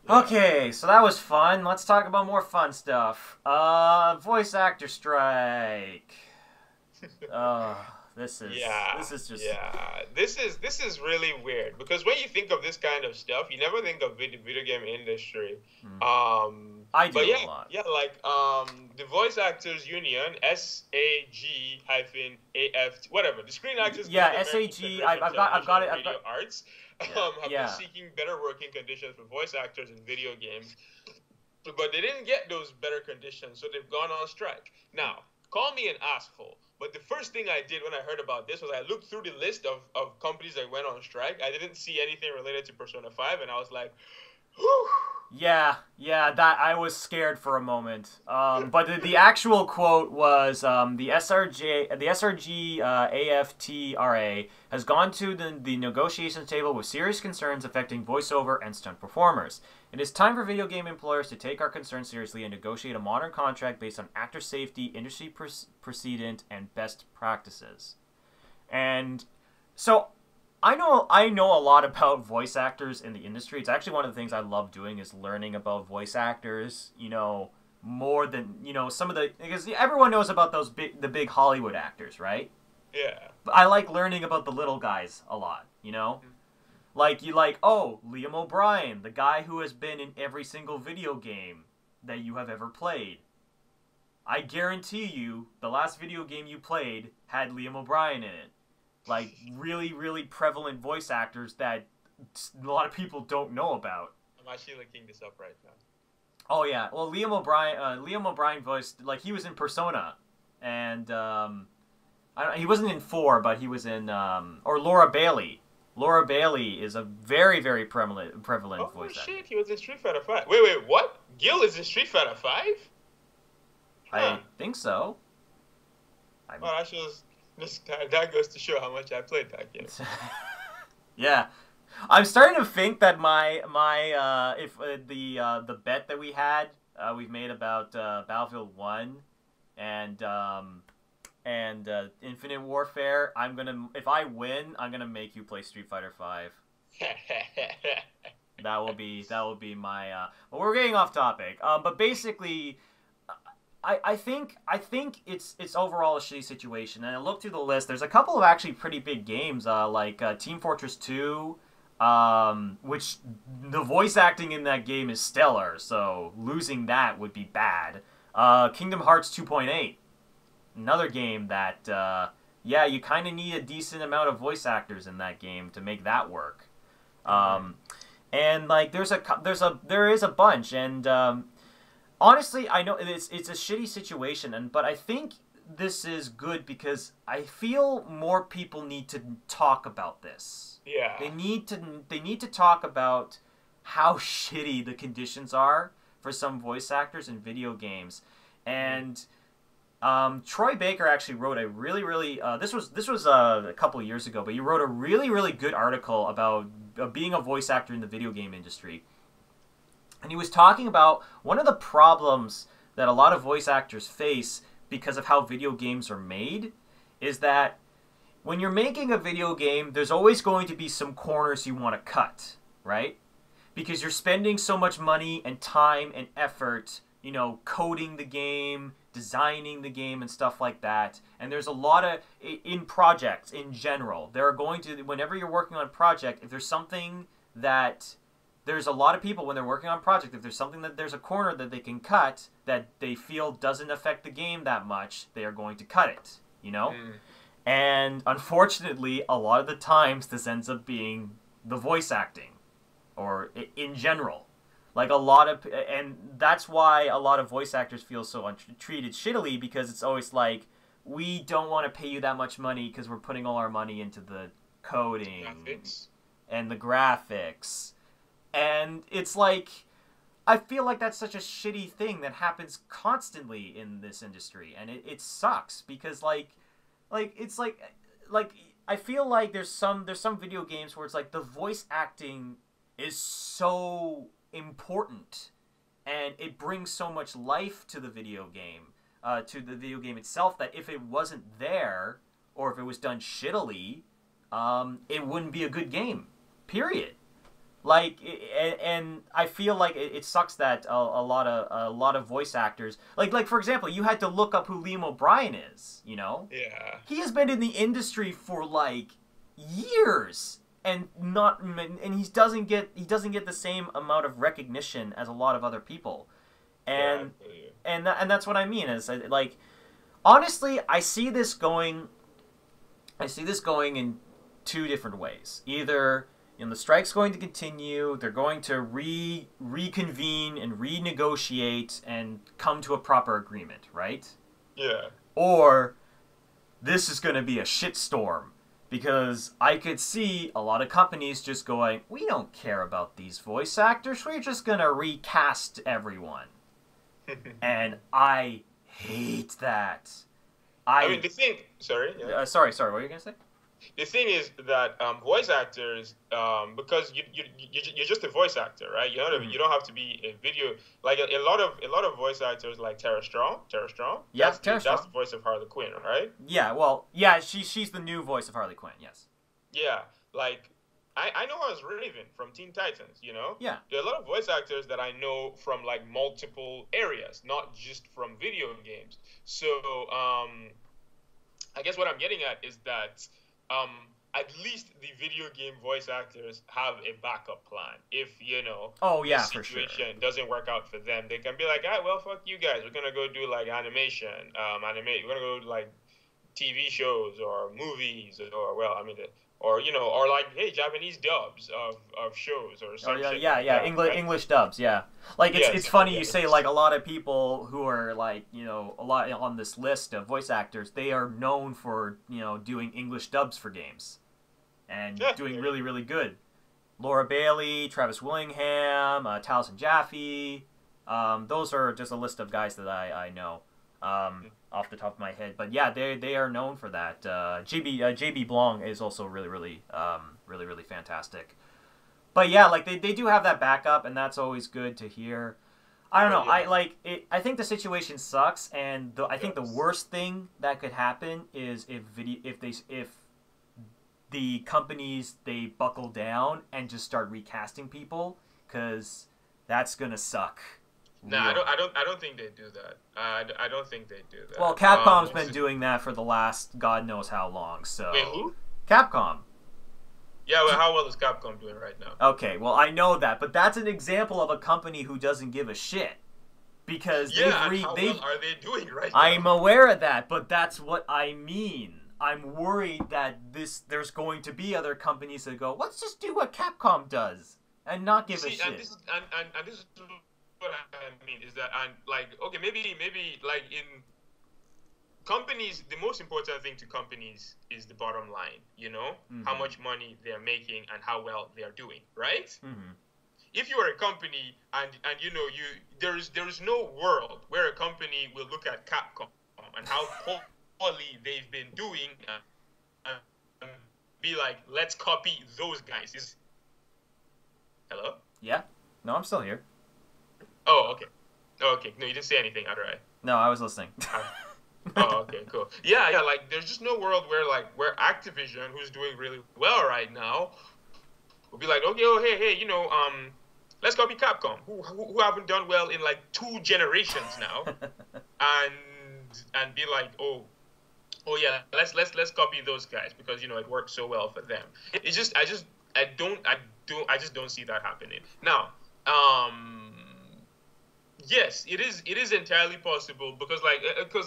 Okay, so that was fun. Let's talk about more fun stuff. Voice actor strike. This is really weird, because when you think of this kind of stuff, you never think of the video game industry. I do a lot. Yeah, like the Voice Actors Union, SAG-AFT, whatever, the Screen Actors. Yeah, SAG. I've got it. Video Arts have been seeking better working conditions for voice actors in video games, but they didn't get those better conditions, so they've gone on strike. Now, call me an asshole, but the first thing I did when I heard about this was I looked through the list of companies that went on strike. I didn't see anything related to Persona 5, and I was like, Yeah, that I was scared for a moment. But the actual quote was the SRG AFTRA has gone to the negotiations table with serious concerns affecting voiceover and stunt performers. It is time for video game employers to take our concerns seriously and negotiate a modern contract based on actor safety, industry precedent, and best practices. And so I know a lot about voice actors in the industry. It's actually one of the things I love doing is learning about voice actors, more than, some of the because everyone knows about the big Hollywood actors, right? Yeah. But I like learning about the little guys a lot. Like Liam O'Brien, the guy who has been in every single video game that you have ever played. I guarantee you the last video game you played had Liam O'Brien in it. Like, really, really prevalent voice actors that a lot of people don't know about. I'm actually looking this up right now. Oh, yeah. Well, Liam O'Brien voiced, like, he was in Persona. And, he wasn't in 4, but he was in, or Laura Bailey. Laura Bailey is a very, very prevalent voice actor. Oh, shit, he was in Street Fighter 5. Wait, what? Gil is in Street Fighter 5? I think so. Well, that shows... That goes to show how much I played that game. Yeah, I'm starting to think that the bet that we've made about Battlefield 1 and Infinite Warfare, if I win, I'm gonna make you play Street Fighter 5. That will be my. Well, we're getting off topic. But basically. I think it's overall a shitty situation. And I looked through the list. There's a couple of actually pretty big games, like Team Fortress 2, which the voice acting in that game is stellar. So losing that would be bad. Kingdom Hearts 2.8, another game that you kind of need a decent amount of voice actors in that game to make that work. And like there is a bunch and. Honestly, I know it's a shitty situation, but I think this is good because I feel more people need to talk about this. Yeah. They need to talk about how shitty the conditions are for some voice actors in video games, and Troy Baker actually wrote a really this was a couple of years ago, but he wrote a really good article about being a voice actor in the video game industry. And he was talking about one of the problems that a lot of voice actors face because of how video games are made is that when you're making a video game, there's always going to be some corners you want to cut, right? Because you're spending so much money and time and effort, coding the game, designing the game and stuff like that. And there's a lot of, in projects in general, there are going to, whenever you're working on a project, if there's something that... There's a lot of people when they're working on a project, if there's something that there's a corner that they can cut that they feel doesn't affect the game that much, they are going to cut it, And unfortunately, a lot of the times this ends up being the voice acting or in general. Like and that's why a lot of voice actors feel so treated shittily because it's always like, we don't want to pay you that much money because we're putting all our money into the coding and the graphics. And it's like, I feel like that's such a shitty thing that happens constantly in this industry, and it sucks because it's like I feel like there's some video games where it's like the voice acting is so important, and it brings so much life to the video game, itself, that if it wasn't there or if it was done shittily, it wouldn't be a good game. Period. Like, and I feel like it sucks that a lot of voice actors, like for example, you had to look up who Liam O'Brien is, Yeah. He has been in the industry for like years, and he doesn't get the same amount of recognition as a lot of other people, and that's what I mean is like, honestly, I see this going in two different ways. Either the strike's going to continue. They're going to reconvene and renegotiate and come to a proper agreement, right? Yeah. Or this is going to be a shitstorm Because I could see a lot of companies just going, we don't care about these voice actors, we're just gonna recast everyone. And I hate that. I mean, the thing. Sorry. Yeah. Sorry, what were you gonna say? The thing is that voice actors, because you're just a voice actor, right? You don't have to be a video. Like a lot of voice actors, like Tara Strong. Yeah, That's the voice of Harley Quinn, right? Yeah, well, yeah, she's the new voice of Harley Quinn. Yes. Yeah, like I know her as Raven from Teen Titans. Yeah. There are a lot of voice actors that I know from like multiple areas, not just from video games. So I guess what I'm getting at is that at least the video game voice actors have a backup plan. If Oh yeah, the for sure. situation doesn't work out for them, they can be like, ah, well, fuck you guys. We're gonna go do like animation, We're gonna go like TV shows or movies, or well, I mean, or or like, hey, Japanese dubs of shows or Oh something. yeah, English dubs, yeah. Like it's funny you say like a lot of people who are like a lot on this list of voice actors, they are known for doing English dubs for games, and doing really really good. Laura Bailey, Travis Willingham, Taliesin Jaffe, those are just a list of guys that I know. Off the top of my head, but yeah, they are known for that. JB Blong is also really fantastic. But yeah, like they do have that backup, and that's always good to hear. I don't know. Yeah. I think the situation sucks, and I think the worst thing that could happen is if the companies they buckle down and just start recasting people, because that's gonna suck. No, I don't think they do that. I don't think they do that. Well, Capcom's been doing that for the last God knows how long. So wait, who? Capcom. Yeah, well, how well is Capcom doing right now? Okay, well, I know that, but that's an example of a company who doesn't give a shit. Because how well are they doing right now? I'm aware of that, but that's what I mean. I'm worried that there's going to be other companies that go, let's just do what Capcom does and not give a shit. And this is what I mean is that, and like, okay, maybe like in companies, the most important thing to companies is the bottom line. How much money they're making and how well they are doing, right? Mm-hmm. If you are a company and there's no world where a company will look at Capcom and how poorly they've been doing and be like, let's copy those guys. Hello? Yeah. No, I'm still here. Oh, okay. No, you didn't say anything, right? No, I was listening. Oh, okay, cool. Yeah, like there's just no world where Activision, who's doing really well right now, will be like, okay, hey, let's copy Capcom, who haven't done well in like 2 generations now, and be like, oh yeah, let's copy those guys because it works so well for them. It's just I just don't see that happening now. Yes, it is entirely possible because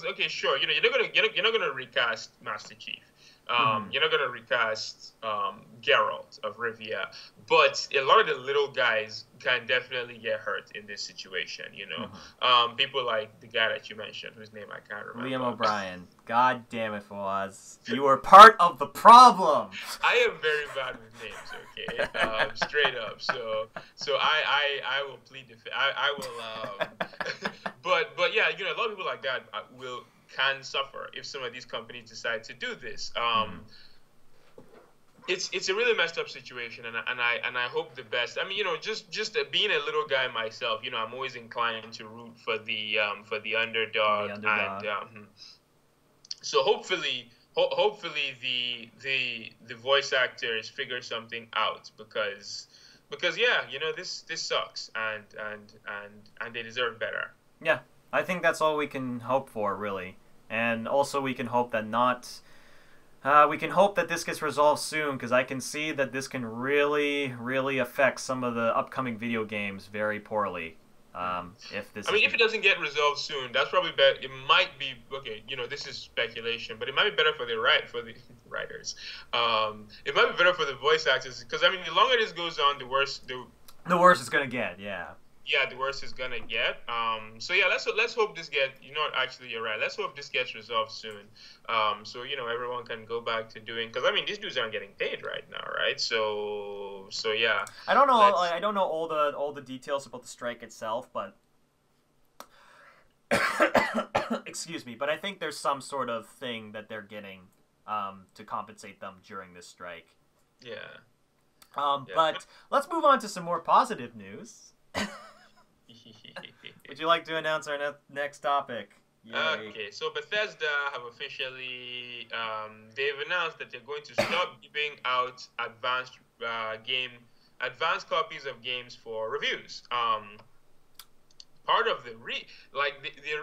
okay, sure, you're not gonna recast Master Chief. You're not gonna recast Geralt of Rivia, but a lot of the little guys can definitely get hurt in this situation. People like the guy that you mentioned, whose name I can't remember. Liam O'Brien. God damn it, Fawaz. You were part of the problem. I am very bad with names. Okay, straight up. So I will plead the fifth. I will. But yeah, a lot of people like that can suffer if some of these companies decide to do this. It's a really messed up situation, and I hope the best. I mean, just being a little guy myself, I'm always inclined to root for the underdog. And so hopefully the voice actors figure something out because yeah, this sucks and they deserve better. Yeah. I think that's all we can hope for, really. And also we can hope that we can hope that this gets resolved soon, because I can see that this can really, really affect some of the upcoming video games very poorly. If it doesn't get resolved soon, that's probably better. It might be, okay, this is speculation, but it might be better for the writers. It might be better for the voice actors, because, the longer this goes on, the worse it's going to get, yeah. yeah, the worse it's gonna get. So yeah, let's hope this get. You know, actually, you're right. Let's hope this gets resolved soon. So everyone can go back to doing, because I mean these dudes aren't getting paid right now, right? So yeah, I don't know. let's. I don't know all the details about the strike itself, but excuse me. But I think there's some sort of thing that they're getting to compensate them during this strike. Yeah. Yeah. But let's move on to some more positive news. Would you like to announce our next topic? Yay. Okay, so Bethesda have officially they've announced that they're going to stop giving out advanced copies of games for reviews. Part of the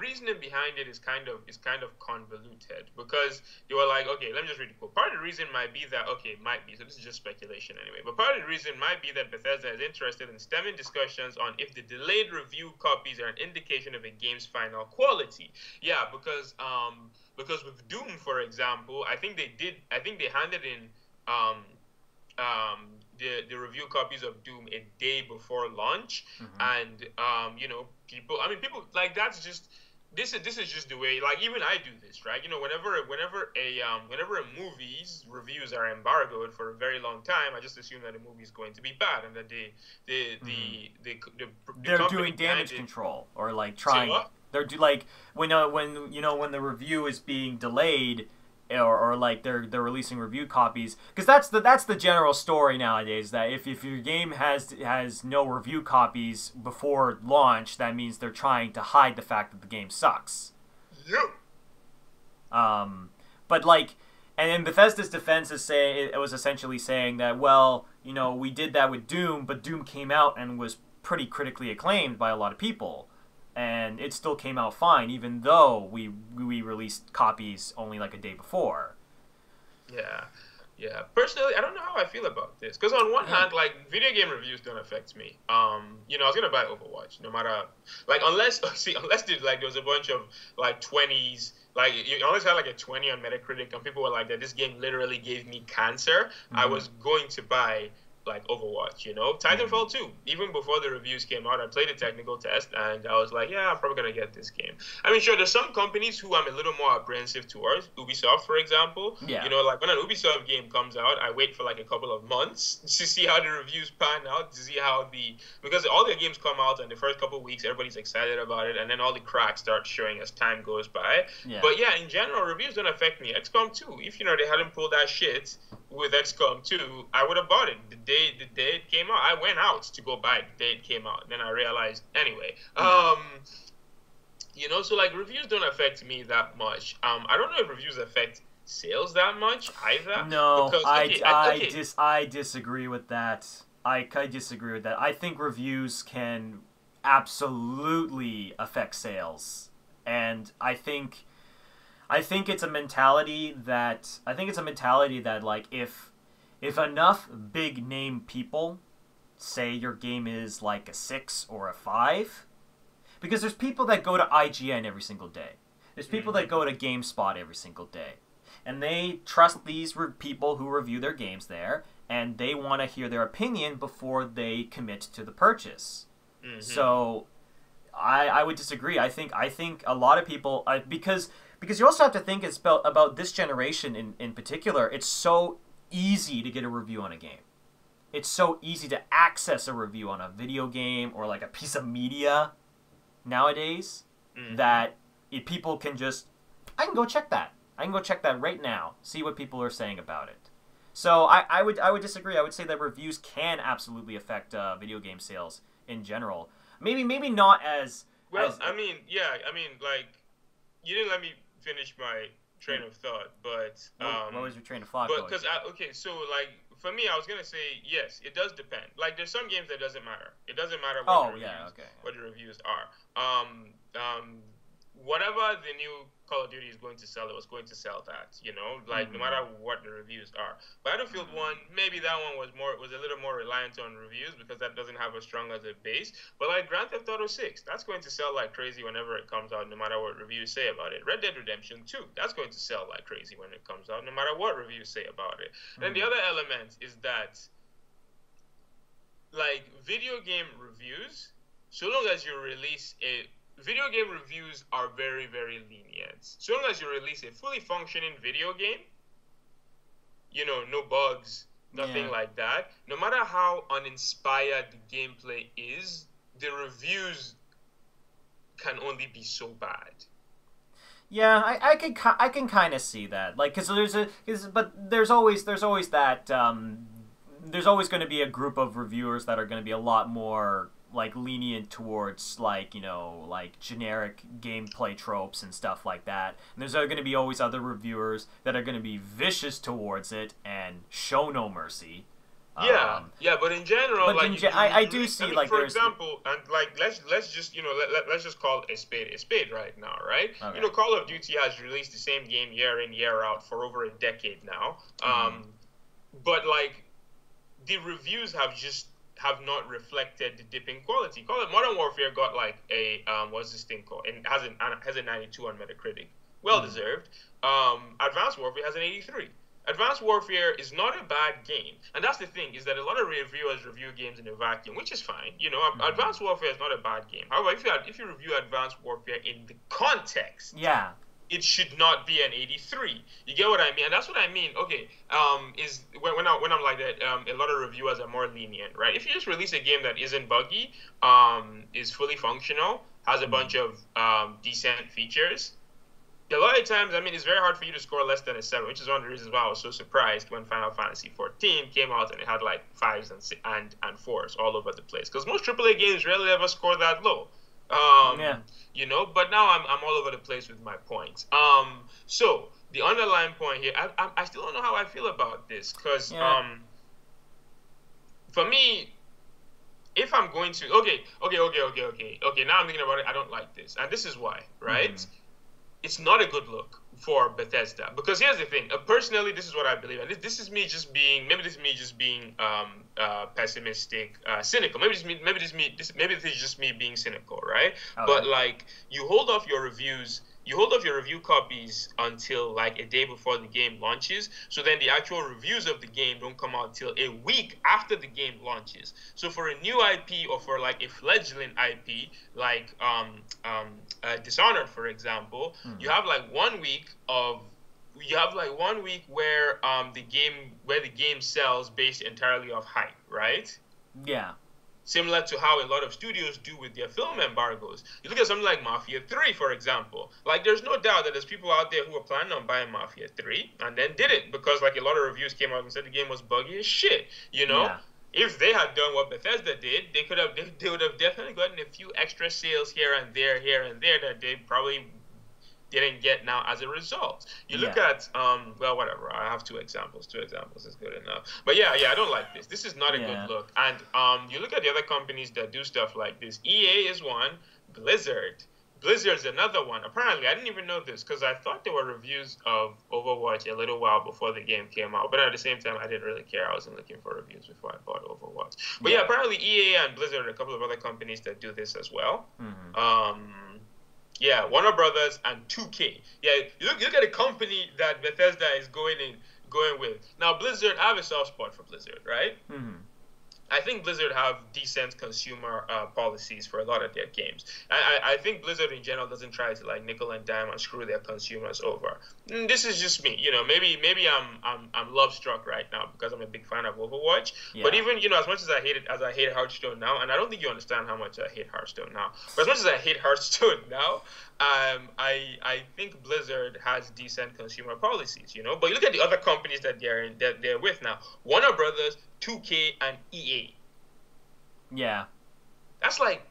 reasoning behind it is kind of convoluted, because they were like, okay, let me just read the quote. Part of the reason might be that, okay, it might be, so this is just speculation anyway, but part of the reason might be that Bethesda is interested in stemming discussions on if the delayed review copies are an indication of a game's final quality. Yeah, because with Doom, for example, I think they handed in the review copies of Doom a day before launch, and people like, that's just, this is just the way, like, even I do this, right? Whenever a movie's reviews are embargoed for a very long time, I just assume that the movie is going to be bad, and that they're doing damage control, or like trying. They're like when the review is being delayed, or like they're releasing review copies, because that's the general story nowadays, that if your game has no review copies before launch, that means they're trying to hide the fact that the game sucks. Yep. But like, and in Bethesda's defense it was essentially saying that, well, we did that with Doom, but Doom came out and was pretty critically acclaimed by a lot of people. And it still came out fine, even though we released copies only like a day before. Yeah. Personally, I don't know how I feel about this, because on one hand, like, video game reviews don't affect me. I was gonna buy Overwatch, no matter, like, unless there was a bunch of like 20s. Like, you always had like a 20 on Metacritic, and people were like that this game literally gave me cancer. I was going to buy, like, Overwatch, Titanfall 2, even before the reviews came out, I played a technical test, and I was like, yeah, I'm probably gonna get this game. I mean, sure, there's some companies who I'm a little more apprehensive towards. Ubisoft, for example. Yeah. Like, when an Ubisoft game comes out, I wait for like a couple of months to see how the reviews pan out, to see how because all their games come out, and the first couple of weeks everybody's excited about it, and then all the cracks start showing as time goes by. Yeah. But yeah, in general, reviews don't affect me. XCOM 2, if they hadn't pulled that shit with XCOM 2, I would have bought it the day it came out. I went out to go buy it the day it came out. Then I realized, anyway. So like, reviews don't affect me that much. I don't know if reviews affect sales that much either. No, because, I disagree with that. I disagree with that. I think reviews can absolutely affect sales, and I think it's a mentality that like, if enough big name people say your game is like a 6 or a 5, because there's people that go to IGN every single day. There's people that go to GameSpot every single day, and they trust these people who review their games there, and they want to hear their opinion before they commit to the purchase. So I would disagree. I think a lot of people, because you also have to think about this generation in particular. It's so easy to get a review on a game. It's so easy to access a review on a video game or like a piece of media nowadays, that people can just, I can go check that. I can go check that right now, see what people are saying about it. So I would disagree. I would say that reviews can absolutely affect video game sales in general. Maybe not as well. As, I mean, like, you didn't let me finish my train of thought, but what was your train of thought? But because so like, for me, I was gonna say yes, it does depend. Like, there's some games that doesn't matter. It doesn't matter what the reviews are. Whatever the new Call of Duty is going to sell, it was going to sell that, like, no matter what the reviews are. Battlefield 1, maybe that one was a little more reliant on reviews, because that doesn't have as strong as a base. But like Grand Theft Auto 6, that's going to sell like crazy whenever it comes out, no matter what reviews say about it. Red Dead Redemption 2, that's going to sell like crazy when it comes out, no matter what reviews say about it. Then the other element is that, like, video game reviews so long as you release a video game reviews are very, very lenient. So long as you release a fully functioning video game, no bugs, nothing Yeah. like that. No matter how uninspired the gameplay is, the reviews can only be so bad. Yeah, I can kind of see that, like, because but there's always that there's always going to be a group of reviewers that are going to be a lot more like lenient towards like like generic gameplay tropes and stuff like that. And there's going to be always other reviewers that are going to be vicious towards it and show no mercy. Yeah, yeah, but in general, But like I do see, I mean, like, for there's example, and like let's just let's just call a spade right now, right? okay. Call of Duty has released the same game year in year out for over a decade now. But like the reviews have not reflected the dip in quality. Call it Modern Warfare got like a what's this thing called? And has a 92 on Metacritic, well deserved. Advanced Warfare has an 83. Advanced Warfare is not a bad game, and that's the thing, is that a lot of reviewers review games in a vacuum, which is fine. Advanced Warfare is not a bad game. However, if you review Advanced Warfare in the context, yeah, it should not be an 83. You get what I mean? And that's what I mean. Okay, is when I'm like that, a lot of reviewers are more lenient, right? If you just release a game that isn't buggy, is fully functional, has a bunch of decent features. A lot of times, I mean, it's very hard for you to score less than a 7, which is one of the reasons why I was so surprised when Final Fantasy 14 came out and it had like 5s and 4s all over the place. Because most AAA games rarely ever score that low. Yeah. But now I'm all over the place with my points. So the underlying point here, I still don't know how I feel about this, because for me, if I'm going to okay, now I'm thinking about it, I don't like this, and this is why, right? It's not a good look for Bethesda, because here's the thing. Personally, this is what I believe, and this is me just being pessimistic, cynical. Maybe this is just me being cynical, right? Okay. But like, you hold off your review copies until like a day before the game launches. So then the actual reviews of the game don't come out till a week after the game launches. So for a new IP, or for like a fledgling IP, like Dishonored, for example, you have like 1 week where the game sells based entirely off hype, right? Yeah. Similar to how a lot of studios do with their film embargoes. You look at something like Mafia 3, for example. Like, there's no doubt that there's people out there who are planning on buying Mafia 3 and then didn't, because like a lot of reviews came out and said the game was buggy as shit. Yeah. If they had done what Bethesda did, they would have definitely gotten a few extra sales here and there that they probably didn't get now as a result. You look at well, whatever. I have two examples. Two examples is good enough. But yeah, I don't like this. This is not a good look. And you look at the other companies that do stuff like this. EA is one. Blizzard's another one. Apparently, I didn't even know this, because I thought there were reviews of Overwatch a little while before the game came out. But at the same time, I didn't really care. I wasn't looking for reviews before I bought Overwatch. But yeah, apparently EA and Blizzard are a couple of other companies that do this as well. Yeah, Warner Brothers and 2K. Yeah, you look at a company that Bethesda is going with. Now, Blizzard, I have a soft spot for Blizzard, right? I think Blizzard have decent consumer policies for a lot of their games. I think Blizzard in general doesn't try to like nickel and dime and screw their consumers over. This is just me, Maybe I'm love struck right now because I'm a big fan of Overwatch. Yeah. But even as much as I hate Hearthstone now, and I don't think you understand how much I hate Hearthstone now. But as much as I hate Hearthstone now, I think Blizzard has decent consumer policies, But you look at the other companies that they're with now: Warner Brothers, 2K, and EA. Yeah. That's like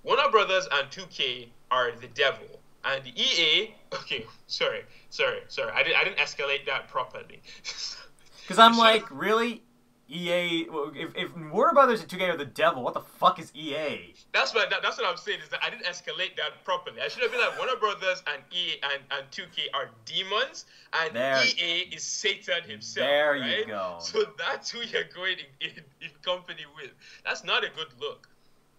Warner Brothers and 2K are the devil, and the EA. Okay, sorry. I didn't escalate that properly. Because I'm like, really? EA, if Warner Brothers and 2K are the devil, what the fuck is EA? That's what I'm saying, is that I didn't escalate that properly. I should have been like, Warner Brothers and EA and 2K are demons, and EA is Satan himself. There right? You go. So that's who you're going in company with. That's not a good look.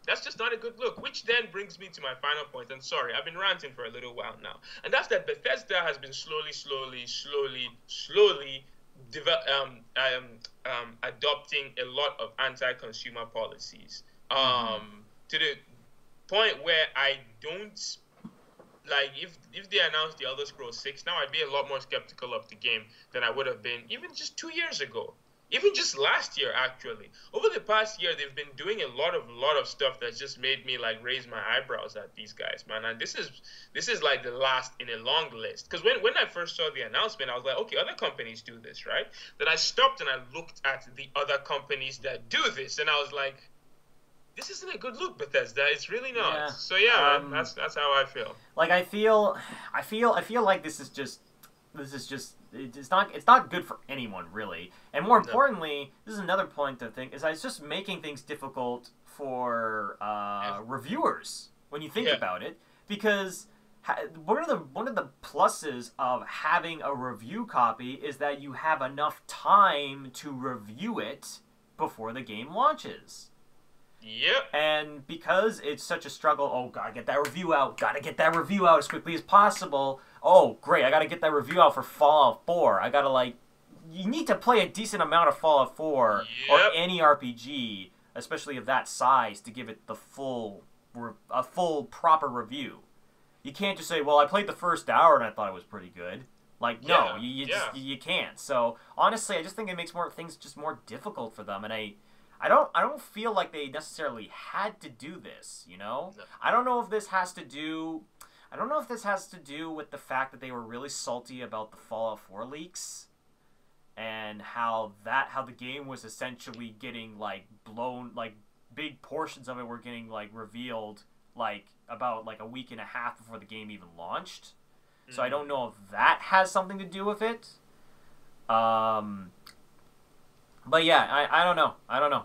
That's just not a good look. Which then brings me to my final point. And sorry, I've been ranting for a little while now. And that's that Bethesda has been slowly adopting a lot of anti-consumer policies. To point where I don't like if they announced the Elder Scrolls 6 now, I'd be a lot more skeptical of the game than I would have been even just 2 years ago. Even just last year, actually. Over the past year, they've been doing a lot of stuff that's just made me like raise my eyebrows at these guys, man. And this is like the last in a long list. Because when I first saw the announcement, I was like, okay, other companies do this, right? Then I stopped and I looked at the other companies that do this, and I was like, this isn't a good look, Bethesda. It's really not. Yeah. So yeah, man, that's how I feel. Like I feel like this is just it's not good for anyone really. And more importantly, this is another point to think is that it's just making things difficult for reviewers when you think about it, because one of the pluses of having a review copy is that you have enough time to review it before the game launches. Yep. And because it's such a struggle, oh, gotta get that review out as quickly as possible. Oh, great, I gotta get that review out for Fallout 4. I gotta, you need to play a decent amount of Fallout 4 or any RPG, especially of that size, to give it the full proper review. You can't just say, well, I played the first hour and I thought it was pretty good. No, you can't. So, honestly, I just think it makes things just more difficult for them, and I don't feel like they necessarily had to do this, you know? No. I don't know if this has to do with the fact that they were really salty about the Fallout 4 leaks and how the game was essentially getting blown, big portions of it were getting revealed about a week and a half before the game even launched. Mm-hmm. So I don't know if that has something to do with it. But yeah, I don't know.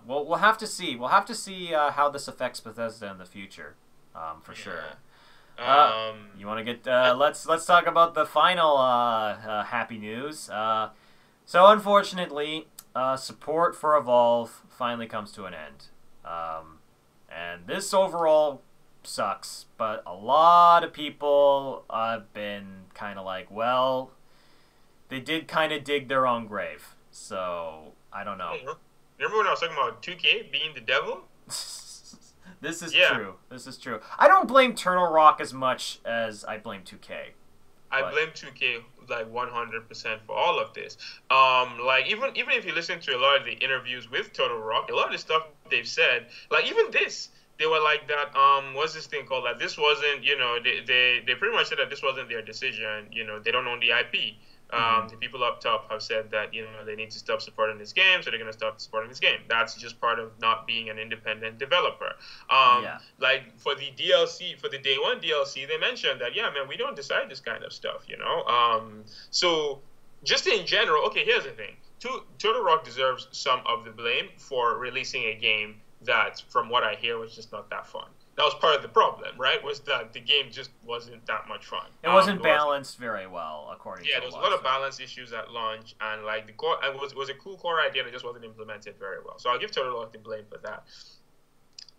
We'll have to see. We'll have to see how this affects Bethesda in the future, for sure. You want to get? Let's talk about the final happy news. So unfortunately, support for Evolve finally comes to an end, and this overall sucks. But a lot of people have been kind of well, they did kind of dig their own grave. So I don't know. Hey, remember when I was talking about 2K being the devil? This is true. This is true. I don't blame Turtle Rock as much as I blame 2K. I blame 2K 100% for all of this. Even if you listen to a lot of the interviews with Turtle Rock, a lot of the stuff they've said, even this, they were like that. What's this thing called? That this wasn't, they pretty much said that this wasn't their decision. They don't own the IP. The people up top have said that they need to stop supporting this game, so they're going to stop supporting this game. That's just part of not being an independent developer. For the DLC, for the day one DLC, they mentioned that we don't decide this kind of stuff. So just in general, okay, here's the thing: Turtle Rock deserves some of the blame for releasing a game that, from what I hear, was just not that fun. That was part of the problem, right? Was that the game just wasn't that much fun. It wasn't balanced very well, according to there was a lot of balance issues at launch, and the core, it was a cool core idea that just wasn't implemented very well. So I'll give Turtle Rock the blame for that.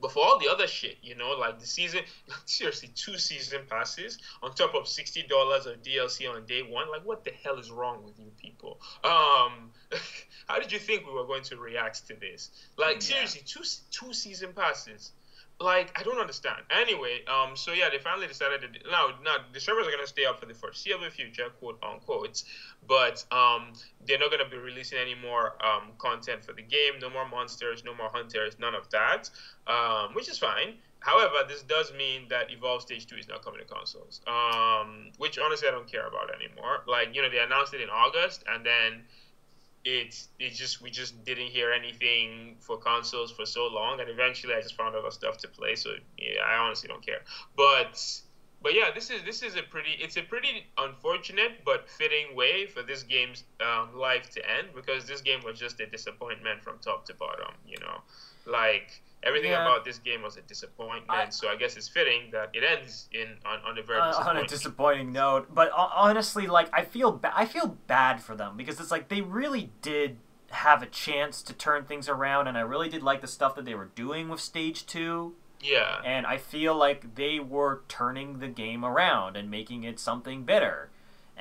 But for all the other shit, the season, seriously, 2 season passes on top of $60 of DLC on day one. What the hell is wrong with you people? How did you think we were going to react to this? Seriously, two season passes. I don't understand. Anyway, so yeah, they finally decided that now the servers are going to stay up for the foreseeable future, quote unquote, but they're not going to be releasing any more content for the game. No more monsters, no more hunters, none of that, which is fine. However, this does mean that Evolve Stage 2 is not coming to consoles, which honestly I don't care about anymore. They announced it in August, and then we just didn't hear anything for consoles for so long, and eventually I just found other stuff to play. So yeah, I honestly don't care. But yeah, this is a pretty unfortunate but fitting way for this game's life to end, because this game was just a disappointment from top to bottom. Everything about this game was a disappointment, so I guess it's fitting that it ends on a very on a disappointing note. But honestly, I feel bad for them, because it's they really did have a chance to turn things around, and I really did like the stuff that they were doing with Stage 2. Yeah. And I feel like they were turning the game around and making it something better.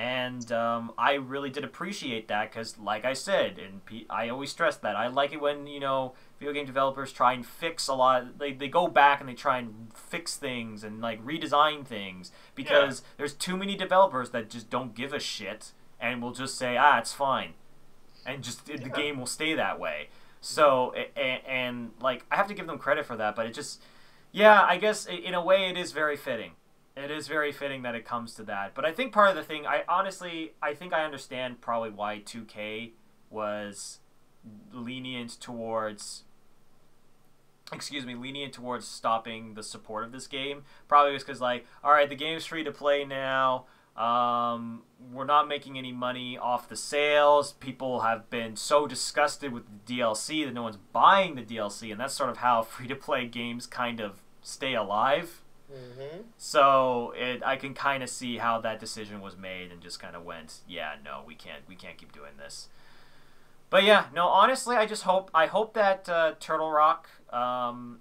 And I really did appreciate that because, like I said, and I always stress that, I like it when, video game developers try and fix a lot. They go back and they try and fix things and, like, redesign things because there's too many developers that just don't give a shit and will just say, it's fine. And just the game will stay that way. So, and, like, I have to give them credit for that, but it just, I guess in a way it is very fitting. It is very fitting that it comes to that. But I think part of the thing, I think I understand probably why 2K was lenient towards stopping the support of this game. Probably was because, like, alright, the game's free to play now. We're not making any money off the sales. People have been so disgusted with the DLC that no one's buying the DLC, and that's sort of how free-to-play games kind of stay alive. Mm-hmm. So I can kind of see how that decision was made and just kind of went, no, we can't keep doing this. But honestly, I hope that Turtle Rock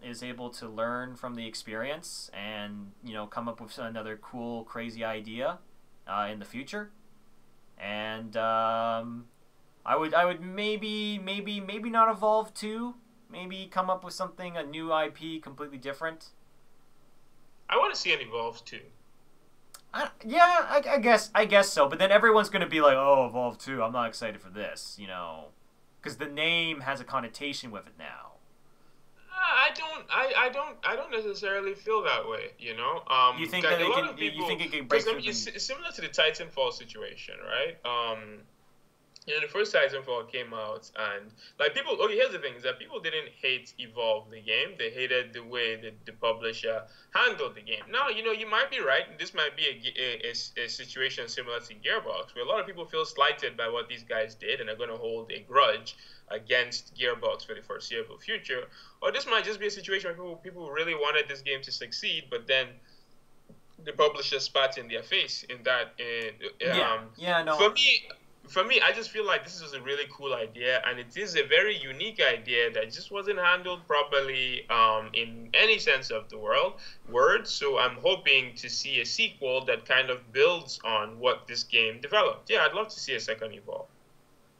is able to learn from the experience and come up with another cool, crazy idea in the future. And I would maybe not evolve too. Maybe come up with something, a new IP, completely different. I want to see an Evolve too. I guess so. But then everyone's gonna be like, "Oh, Evolve 2, I'm not excited for this," because the name has a connotation with it now. I don't necessarily feel that way. You think that you think it can break through? It's similar to the Titanfall situation, right? The first Titanfall came out, and like people. Okay, here's the thing: is that people didn't hate Evolve the game; they hated the way that the publisher handled the game. Now, you might be right. This might be a situation similar to Gearbox, where a lot of people feel slighted by what these guys did, and are going to hold a grudge against Gearbox for the foreseeable future. Or this might just be a situation where people really wanted this game to succeed, but then the publisher spat in their face in that. No. For me, I just feel like this is a really cool idea, and it is a very unique idea that just wasn't handled properly in any sense of the word. So I'm hoping to see a sequel that kind of builds on what this game developed. Yeah, I'd love to see a second Evolve.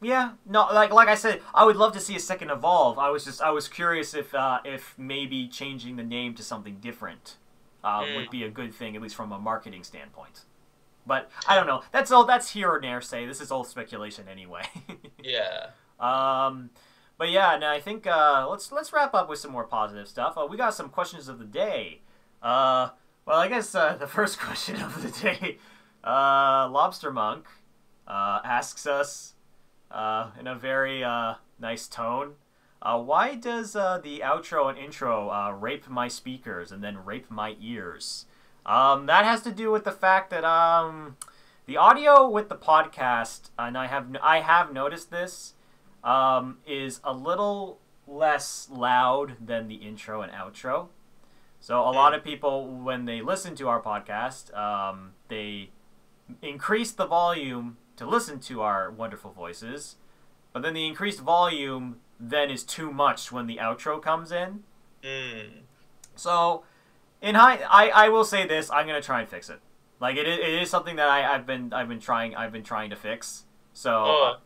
Yeah, no, like I said, I would love to see a second Evolve. I was curious if maybe changing the name to something different would be a good thing, at least from a marketing standpoint. But I don't know. That's here or there. Say this is all speculation anyway. Yeah. But no, I think let's wrap up with some more positive stuff. We got some questions of the day. Well, I guess the first question of the day, Lobster Monk asks us in a very nice tone, why does the outro and intro rape my speakers and then rape my ears? That has to do with the fact that the audio with the podcast, and I have noticed this, is a little less loud than the intro and outro. So a lot of people, when they listen to our podcast, they increase the volume to listen to our wonderful voices, but then the increased volume then is too much when the outro comes in. So I will say this: I'm gonna try and fix it. Like it is something that I've been trying to fix. So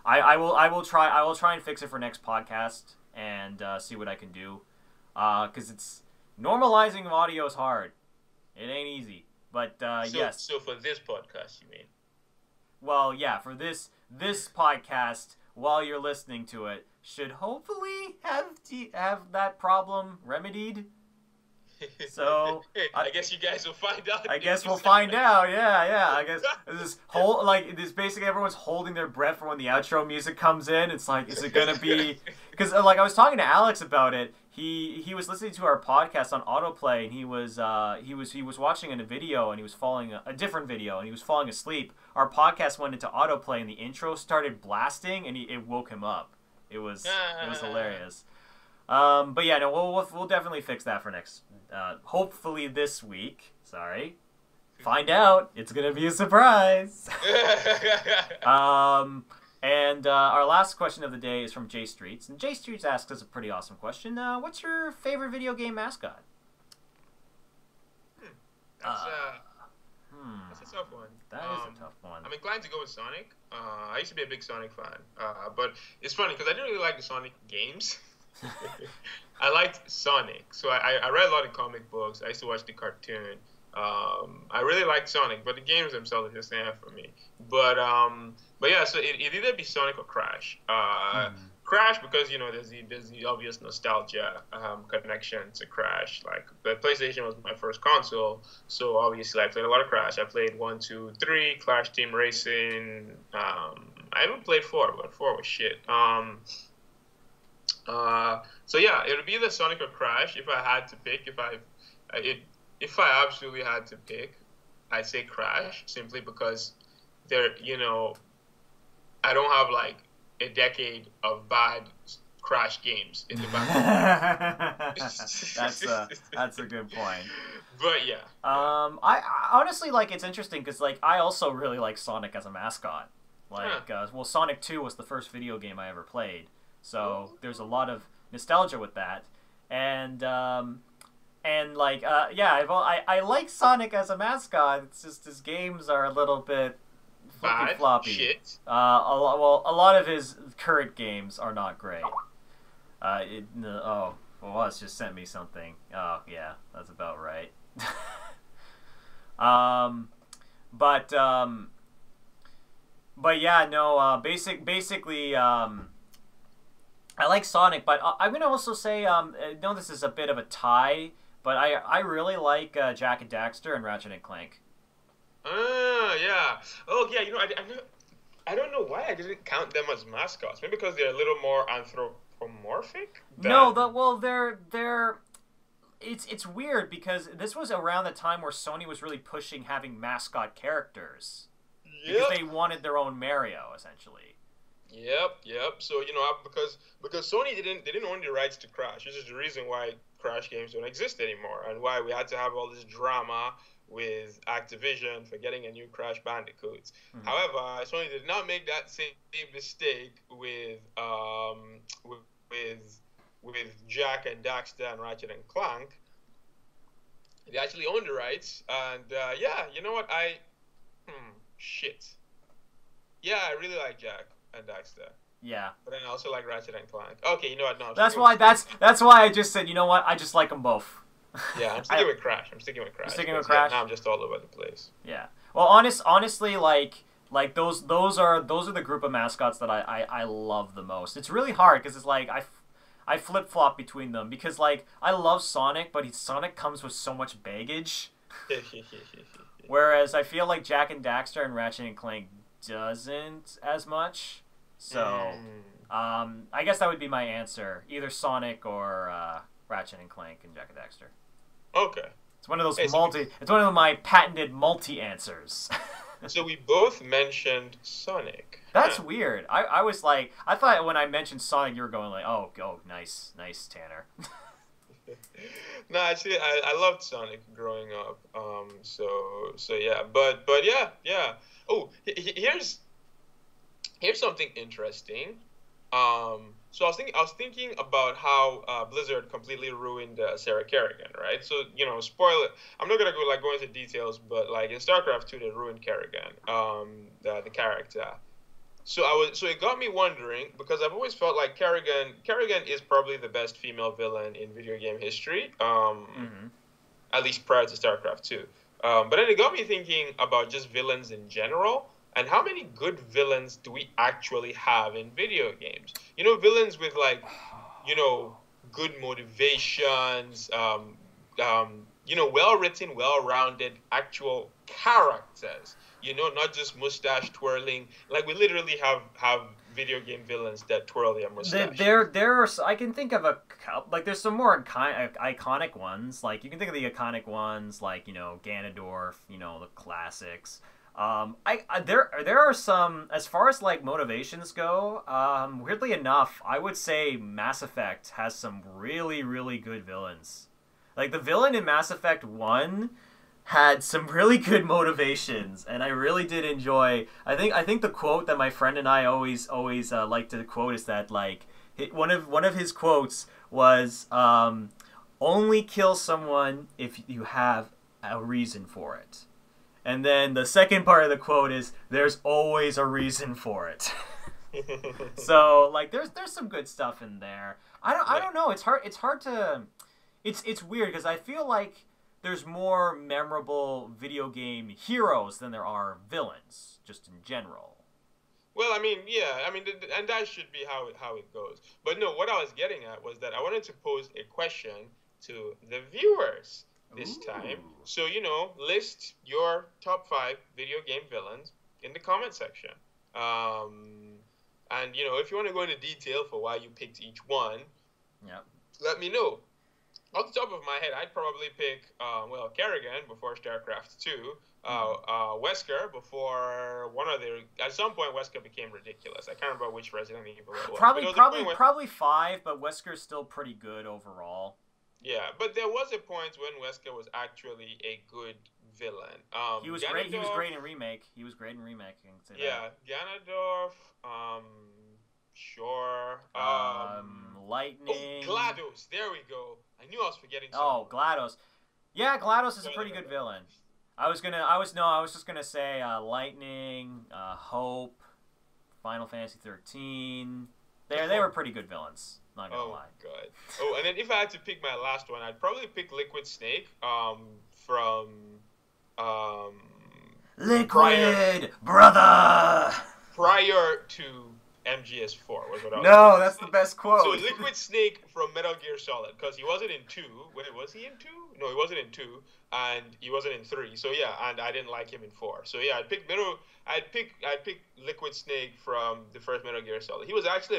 I will try and fix it for next podcast and see what I can do. Because it's normalizing audio is hard. It ain't easy. But yes. So for this podcast, you mean? Well, yeah, for this podcast, while you're listening to it, should hopefully have that problem remedied. So I guess you guys will find out. I guess we'll find out. Yeah. I guess this basically everyone's holding their breath for when the outro music comes in. It's like, is it gonna be? Because like I was talking to Alex about it. He was listening to our podcast on autoplay, and he was watching a video, and he was a different video, and he was falling asleep. Our podcast went into autoplay, and the intro started blasting, and it woke him up. It was hilarious. But yeah, no, we'll definitely fix that for next. Hopefully this week. Sorry. Find out. It's gonna be a surprise. And our last question of the day is from Jay Streets, and Jay Streets asks us a pretty awesome question. What's your favorite video game mascot? That's a tough one. That is a tough one. I'm inclined to go with Sonic. I used to be a big Sonic fan, but it's funny because I didn't really like the Sonic games. I liked Sonic, so I read a lot of comic books. I used to watch the cartoon. I really liked Sonic, but the games themselves are just enough for me. But yeah, so it either be Sonic or Crash. Crash because there's the obvious nostalgia connection to Crash. Like the PlayStation was my first console, so obviously I played a lot of Crash. I played 1, 2, 3, Clash Team Racing. I haven't played 4, but 4 was shit. So yeah, it would be either Sonic or Crash if I had to pick. If I absolutely had to pick, I'd say Crash simply because I don't have like a decade of bad Crash games in the back. That's a good point. But yeah. I honestly it's interesting because I also really like Sonic as a mascot. Sonic 2 was the first video game I ever played, so there's a lot of nostalgia with that, and I like Sonic as a mascot. It's just his games are a little bit floppy. Shit. A lot of his current games are not great. It's just sent me something. Oh yeah, that's about right. But yeah, no. Basically, I like Sonic, but I'm gonna also say, no, this is a bit of a tie, but I really like Jak and Daxter and Ratchet and Clank. Yeah. Oh, yeah. I don't know why I didn't count them as mascots. Maybe because they're a little more anthropomorphic. They're. It's weird because this was around the time where Sony was really pushing having mascot characters. Yep. Because they wanted their own Mario, essentially. Yep. So because Sony didn't own the rights to Crash, which is the reason why Crash games don't exist anymore, and why we had to have all this drama with Activision for getting a new Crash Bandicoot. However, Sony did not make that same mistake with Jak and Daxter and Ratchet and Clank. They actually owned the rights, and you know what? Shit. Yeah, I really like Jak and Daxter. Yeah. But then I also like Ratchet and Clank. Okay, you know what? No. That's why I just said, you know what? I just like them both. Yeah, I'm sticking with Crash. You're sticking with Crash? Now I'm just all over the place. Yeah. Well, honestly, those are the group of mascots that I love the most. It's really hard because it's I flip flop between them because I love Sonic, but Sonic comes with so much baggage. Whereas I feel like Jak and Daxter and Ratchet and Clank doesn't as much. So, I guess that would be my answer. Either Sonic or Ratchet and Clank and Jak and Daxter. Okay. It's one of those It's one of my patented multi-answers. So we both mentioned Sonic. That's weird. I was I thought when I mentioned Sonic, you were going oh, nice, Tanner. No, actually, I loved Sonic growing up. So yeah, but yeah. Oh, here's something interesting. So I was thinking about how Blizzard completely ruined Sarah Kerrigan, right? So spoiler. I'm not gonna go into details, but in StarCraft 2, they ruined Kerrigan, the character. So it got me wondering because I've always felt like Kerrigan is probably the best female villain in video game history, at least prior to StarCraft 2. But then it got me thinking about just villains in general. And how many good villains do we actually have in video games? Villains with good motivations, well-written, well-rounded, actual characters. Not just mustache twirling. We literally have video game villains that twirl their mustache. There are. I can think of there's some more iconic ones. You can think of the iconic ones Ganondorf. The classics. There are some, as far as motivations go, weirdly enough, I would say Mass Effect has some really, really good villains. The villain in Mass Effect 1 had some really good motivations, and I really did enjoy. I think the quote that my friend and I always like to quote is that one of his quotes was only kill someone if you have a reason for it. And then the second part of the quote is, "There's always a reason for it." So like, there's some good stuff in there. I don't know. It's hard to. It's weird because I feel like there's more memorable video game heroes than there are villains, just in general. Well, I mean, yeah, I mean, and that should be how it goes. But no, what I was getting at was that I wanted to pose a question to the viewers this time. So, list your top 5 video game villains in the comment section. And, if you want to go into detail for why you picked each one, let me know. Off the top of my head, I'd probably pick, Kerrigan before StarCraft 2, Wesker before one of the... At some point, Wesker became ridiculous. I can't remember which Resident Evil it was. Probably 5, but Wesker's still pretty good overall. Yeah, but there was a point when Wesker was actually a good villain. He was great. He was great in Remake. He was great in Remake. Yeah, Ganondorf. Sure. Lightning. Oh, GLaDOS. There we go. I knew I was forgetting something. Oh, GLaDOS. Yeah, GLaDOS is a pretty good villain. I was just gonna say Lightning, Hope, Final Fantasy 13. They were pretty good villains. Not gonna lie. Oh god. Oh, and then if I had to pick my last one, I'd probably pick Liquid Snake. From Liquid brother. Prior to MGS4 was what I was. No, that's the best quote. So Liquid Snake from Metal Gear Solid, because he wasn't in 2. Wait, was he in 2? No, he wasn't in 2, and he wasn't in 3. So yeah, and I didn't like him in 4. So yeah, I'd pick Liquid Snake from the first Metal Gear Solid. He was actually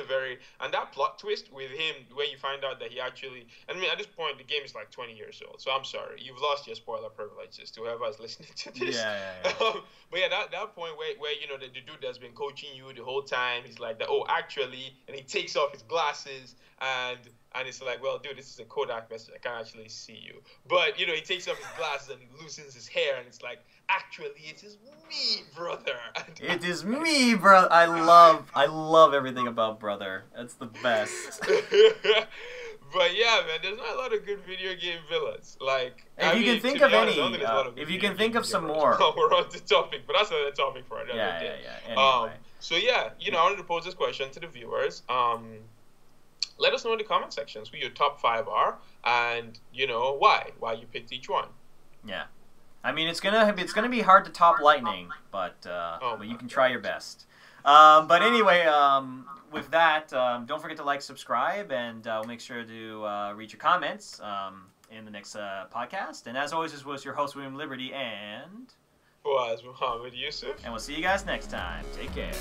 and that plot twist with him, where you find out that he actually, I mean, at this point the game is like 20 years old. So I'm sorry, you've lost your spoiler privileges to whoever's listening to this. Yeah. But yeah, that point where the dude that's been coaching you the whole time, he's like, actually, and he takes off his glasses and it's like, well, dude, this is a Kodak message. I can't actually see you. But, he takes off his glasses and he loosens his hair and it's like, actually, it is me, brother. It is me, brother. I love everything about brother. That's the best. But yeah, man, there's not a lot of good video game villains. Like, if you can think of any, if you can think of some more. Oh, we're on the topic, but that's another topic for another day. Yeah. Anyway. So yeah, I wanted to pose this question to the viewers. Let us know in the comment sections who your top 5 are, and why you picked each one. Yeah, I mean it's gonna be hard to top Lightning, but you can try your best. But anyway, with that, don't forget to like, subscribe, and we'll make sure to read your comments in the next podcast. And as always, this was your host, William Liberty, and was Muhammad Yusuf. And we'll see you guys next time. Take care.